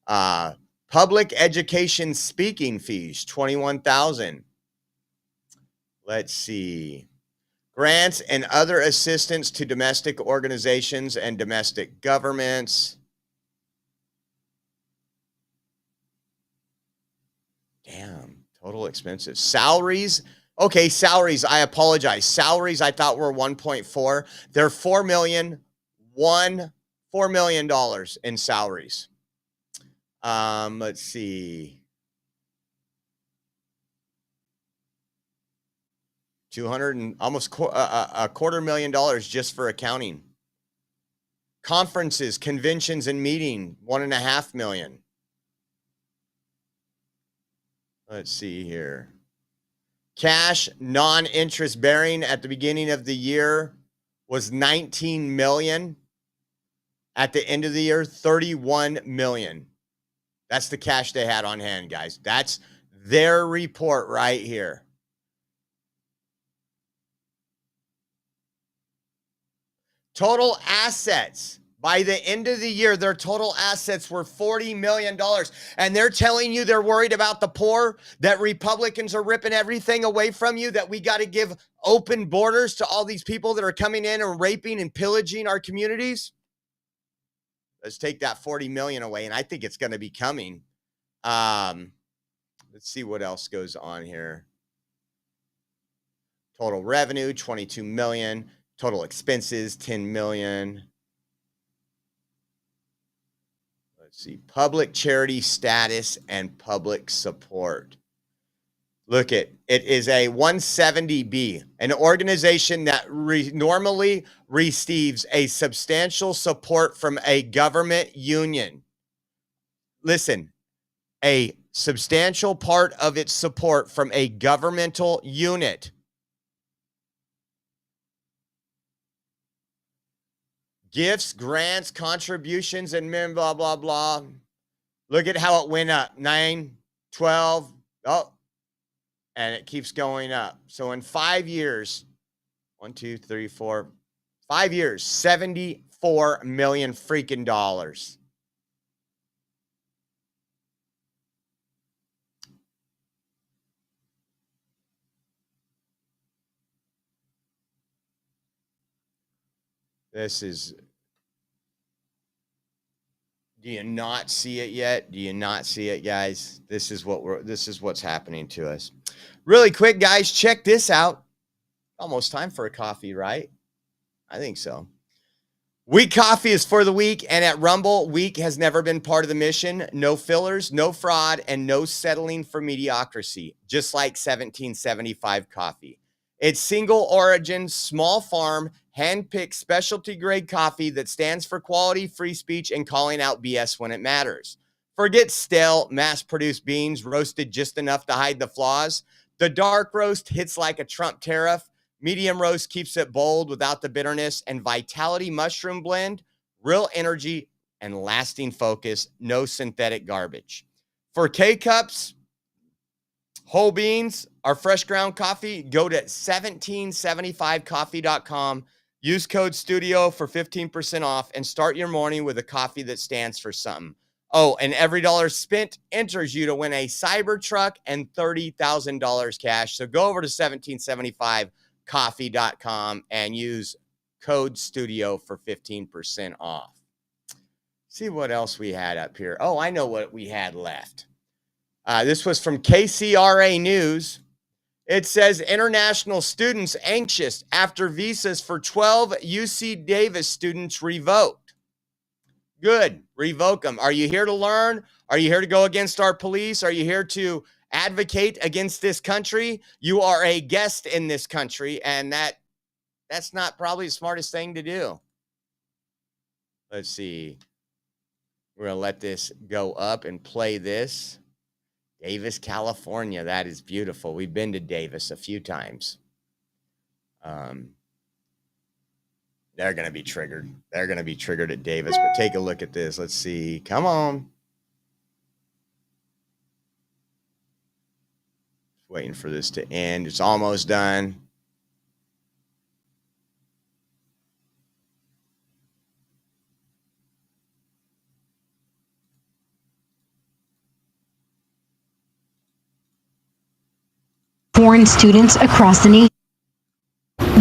Public education speaking fees, $21,000. Let's see. Grants and other assistance to domestic organizations and domestic governments. Damn, total expenses. Salaries. Okay, salaries. I apologize. Salaries I thought were 1.4. They're $4 million in salaries. Let's see. 200 and almost a $250,000 just for accounting. Conferences, conventions, and meeting, $1.5 million. Let's see here. Cash, non-interest bearing at the beginning of the year was $19 million. At the end of the year, $31 million. That's the cash they had on hand, guys. That's their report right here. Total assets. By the end of the year, their total assets were $40 million. And they're telling you they're worried about the poor, that Republicans are ripping everything away from you, that we got to give open borders to all these people that are coming in and raping and pillaging our communities. Let's take that 40 million away. And I think it's going to be coming. Let's see what else goes on here. Total revenue, 22 million. Total expenses, 10 million. Let's see. Public charity status and public support. Look at it is a 170B, an organization that normally receives a substantial support from a government union. Listen, a substantial part of its support from a governmental unit. Gifts, grants, contributions, and blah, blah, blah. Look at how it went up. 9, 12. Oh, and it keeps going up. So in 5 years, 1, 2, 3, 4, 5 years, 74 million freaking dollars. This is, do you not see it yet? Do you not see it, guys? This is what's happening to us. Really quick, guys, check this out. Almost time for a coffee, right? I think so. Weak coffee is for the weak, and at Rumble, weak has never been part of the mission. No fillers, no fraud, and no settling for mediocrity, just like 1775 coffee. It's single origin, small farm, hand-picked specialty grade coffee that stands for quality, free speech, and calling out BS when it matters. Forget stale, mass-produced beans roasted just enough to hide the flaws. The dark roast hits like a Trump tariff. Medium roast keeps it bold without the bitterness, and Vitality Mushroom Blend, real energy and lasting focus, no synthetic garbage. For K-Cups, whole beans, our fresh ground coffee, go to 1775coffee.com. Use code STUDIO for 15% off and start your morning with a coffee that stands for something. Oh, and every dollar spent enters you to win a Cybertruck and $30,000 cash. So go over to 1775coffee.com and use code STUDIO for 15% off. See what else we had up here. Oh, I know what we had left. This was from KCRA News. It says international students anxious after visas for 12 UC Davis students revoked. Good. Revoke them. Are you here to learn? Are you here to go against our police? Are you here to advocate against this country? You are a guest in this country, and that's not probably the smartest thing to do. Let's see. We're going to let this go up and play this. Davis, California. That is beautiful. We've been to Davis a few times. They're going to be triggered. They're going to be triggered at Davis, but take a look at this. Let's see. Come on. Just waiting for this to end. It's almost done. foreign students across the nation.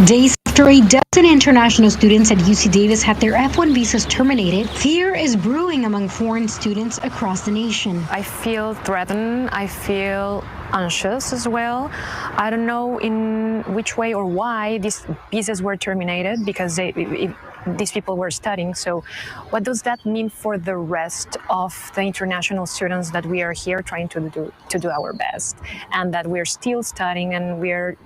Days after a dozen international students at UC Davis had their F1 visas terminated, fear is brewing among foreign students across the nation. I feel threatened. I feel anxious as well. I don't know in which way or why these visas were terminated because these people were studying. So what does that mean for the rest of the international students that we are here trying to do our best, and that we're still studying and we're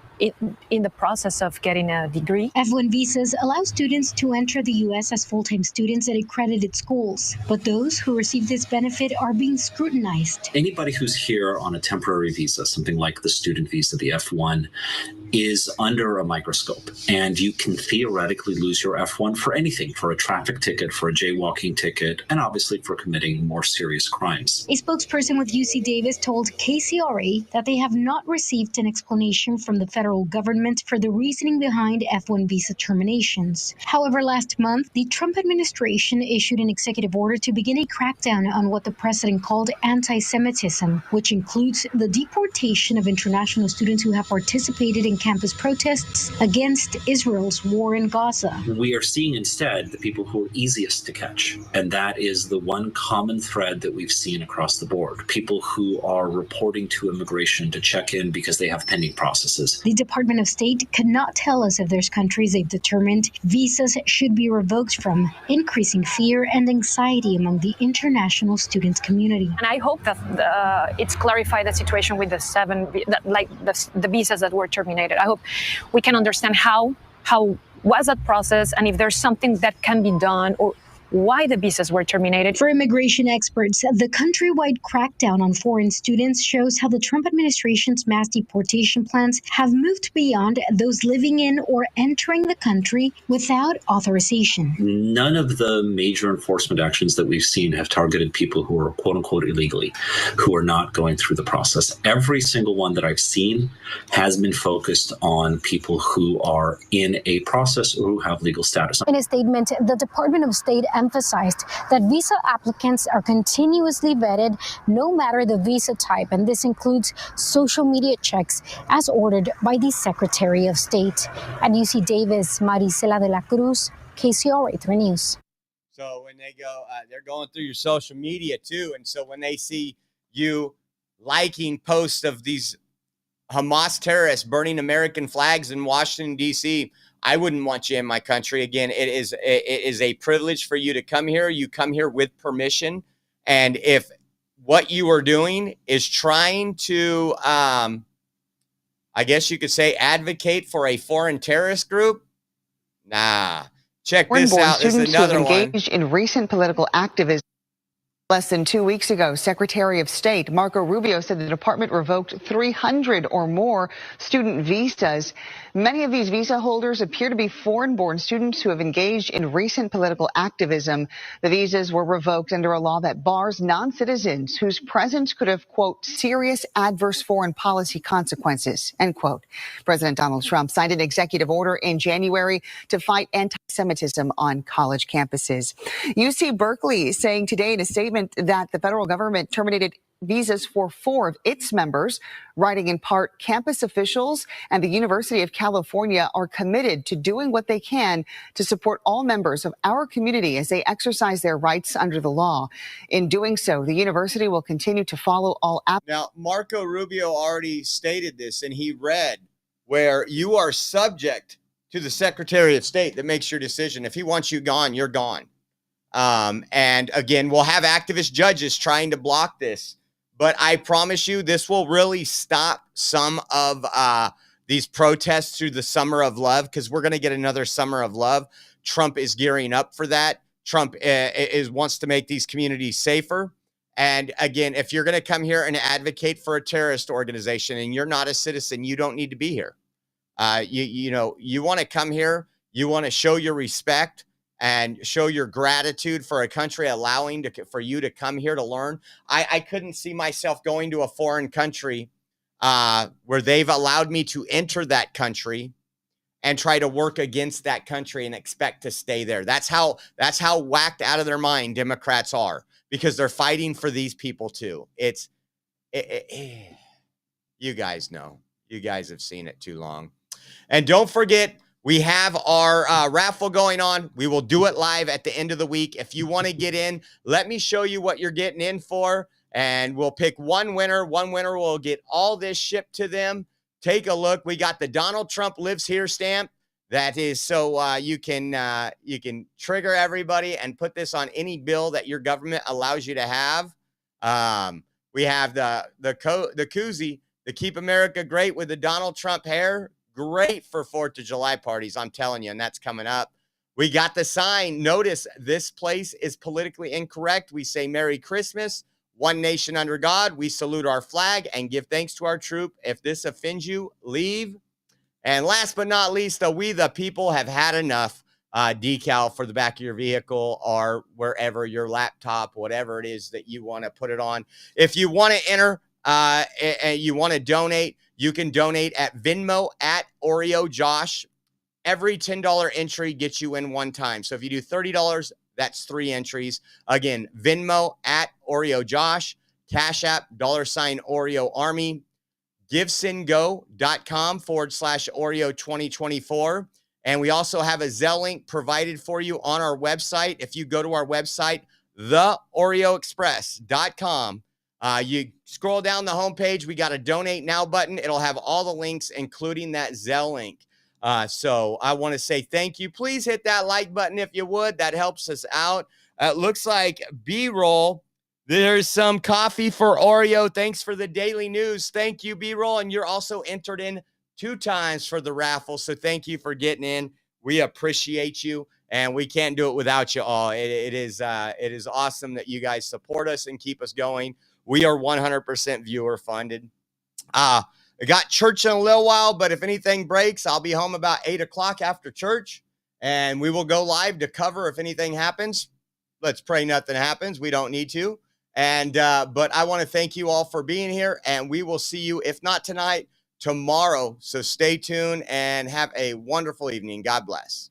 in the process of getting a degree? F1 visas allow students to enter the U.S. as full-time students at accredited schools, but those who receive this benefit are being scrutinized. Anybody who's here on a temporary visa, something like the student visa, the F1, is under a microscope, and you can theoretically lose your F1 for anything, for a traffic ticket, for a jaywalking ticket, and obviously for committing more serious crimes. A spokesperson with UC Davis told KCRA that they have not received an explanation from the federal government for the reasoning behind F1 visa terminations. However, last month, the Trump administration issued an executive order to begin a crackdown on what the president called anti-Semitism, which includes the deportation of international students who have participated in campus protests against Israel's war in Gaza. We are seeing instead the people who are easiest to catch, and that is the one common thread that we've seen across the board. People who are reporting to immigration to check in because they have pending processes. The Department of State could not tell us if there's countries they've determined visas should be revoked from, increasing fear and anxiety among the international student community. And I hope that it's clarified the situation with the visas that were terminated. I hope we can understand how was that process, and if there's something that can be done, or why the visas were terminated. For immigration experts, the countrywide crackdown on foreign students shows how the Trump administration's mass deportation plans have moved beyond those living in or entering the country without authorization. None of the major enforcement actions that we've seen have targeted people who are quote unquote illegally, who are not going through the process. Every single one that I've seen has been focused on people who are in a process or who have legal status. In a statement, the Department of State emphasized that visa applicants are continuously vetted no matter the visa type, and this includes social media checks as ordered by the Secretary of State. At UC Davis, Marisela de la Cruz, KCRA 3 News. So when they go, they're going through your social media too, and so when they see you liking posts of these Hamas terrorists burning American flags in Washington, D.C., I wouldn't want you in my country. Again, it is a privilege for you to come here. You come here with permission. And if what you are doing is trying to, I guess you could say, advocate for a foreign terrorist group, nah. Check this out. This is another one. Engaged in recent political activism. Less than 2 weeks ago, Secretary of State Marco Rubio said the department revoked 300 or more student visas. Many of these visa holders appear to be foreign-born students who have engaged in recent political activism. The visas were revoked under a law that bars non-citizens whose presence could have, quote, serious adverse foreign policy consequences, end quote. President Donald Trump signed an executive order in January to fight anti-Semitism on college campuses. UC Berkeley saying today in a statement that the federal government terminated visas for 4 of its members, writing in part, campus officials and the University of California are committed to doing what they can to support all members of our community as they exercise their rights under the law. In doing so, the university will continue to follow all. Now, Marco Rubio already stated this, and he read where you are subject to the Secretary of State that makes your decision. If he wants you gone, you're gone. And again, we'll have activist judges trying to block this. But I promise you, this will really stop some of these protests through the summer of love, because we're going to get another summer of love. Trump is gearing up for that. Trump wants to make these communities safer. And again, if you're going to come here and advocate for a terrorist organization and you're not a citizen, you don't need to be here. You want to come here. You want to show your respect and show your gratitude for a country allowing for you to come here to learn. I couldn't see myself going to a foreign country where they've allowed me to enter that country and try to work against that country and expect to stay there. That's how whacked out of their mind Democrats are, because they're fighting for these people too. You guys know. You guys have seen it too long. And don't forget, we have our raffle going on. We will do it live at the end of the week. If you want to get in, let me show you what you're getting in for, and we'll pick one winner. One winner will get all this shipped to them. Take a look. We got the Donald Trump Lives Here stamp. That is so you can trigger everybody and put this on any bill that your government allows you to have. We have the koozie, the Keep America Great with the Donald Trump hair. Great for 4th of July parties, I'm telling you, and that's coming up. We got the sign. Notice this place is politically incorrect. We say Merry Christmas, one nation under God. We salute our flag and give thanks to our troop. If this offends you, leave. And last but not least, the We the People have had enough decal for the back of your vehicle or wherever, your laptop, whatever it is that you want to put it on. If you want to enter and you want to donate, you can donate at Venmo at Oreo Josh. Every $10 entry gets you in one time. So if you do $30, that's 3 entries. Again, Venmo at Oreo Josh, Cash App, $Oreo Army, givesendgo.com/Oreo 2024. And we also have a Zelle link provided for you on our website. If you go to our website, theoreoexpress.com, you scroll down the homepage, we got a donate now button. It'll have all the links, including that Zelle link. So I want to say thank you. Please hit that like button if you would. That helps us out. It looks like B-roll. There's some coffee for Oreo. Thanks for the daily news. Thank you, B-roll. And you're also entered in 2 times for the raffle. So thank you for getting in. We appreciate you, and we can't do it without you all. It is awesome that you guys support us and keep us going. We are 100% viewer funded. I got church in a little while, but if anything breaks, I'll be home about 8 o'clock after church, and we will go live to cover if anything happens. Let's pray nothing happens. We don't need to. And but I want to thank you all for being here, and we will see you, if not tonight, tomorrow. So stay tuned and have a wonderful evening. God bless.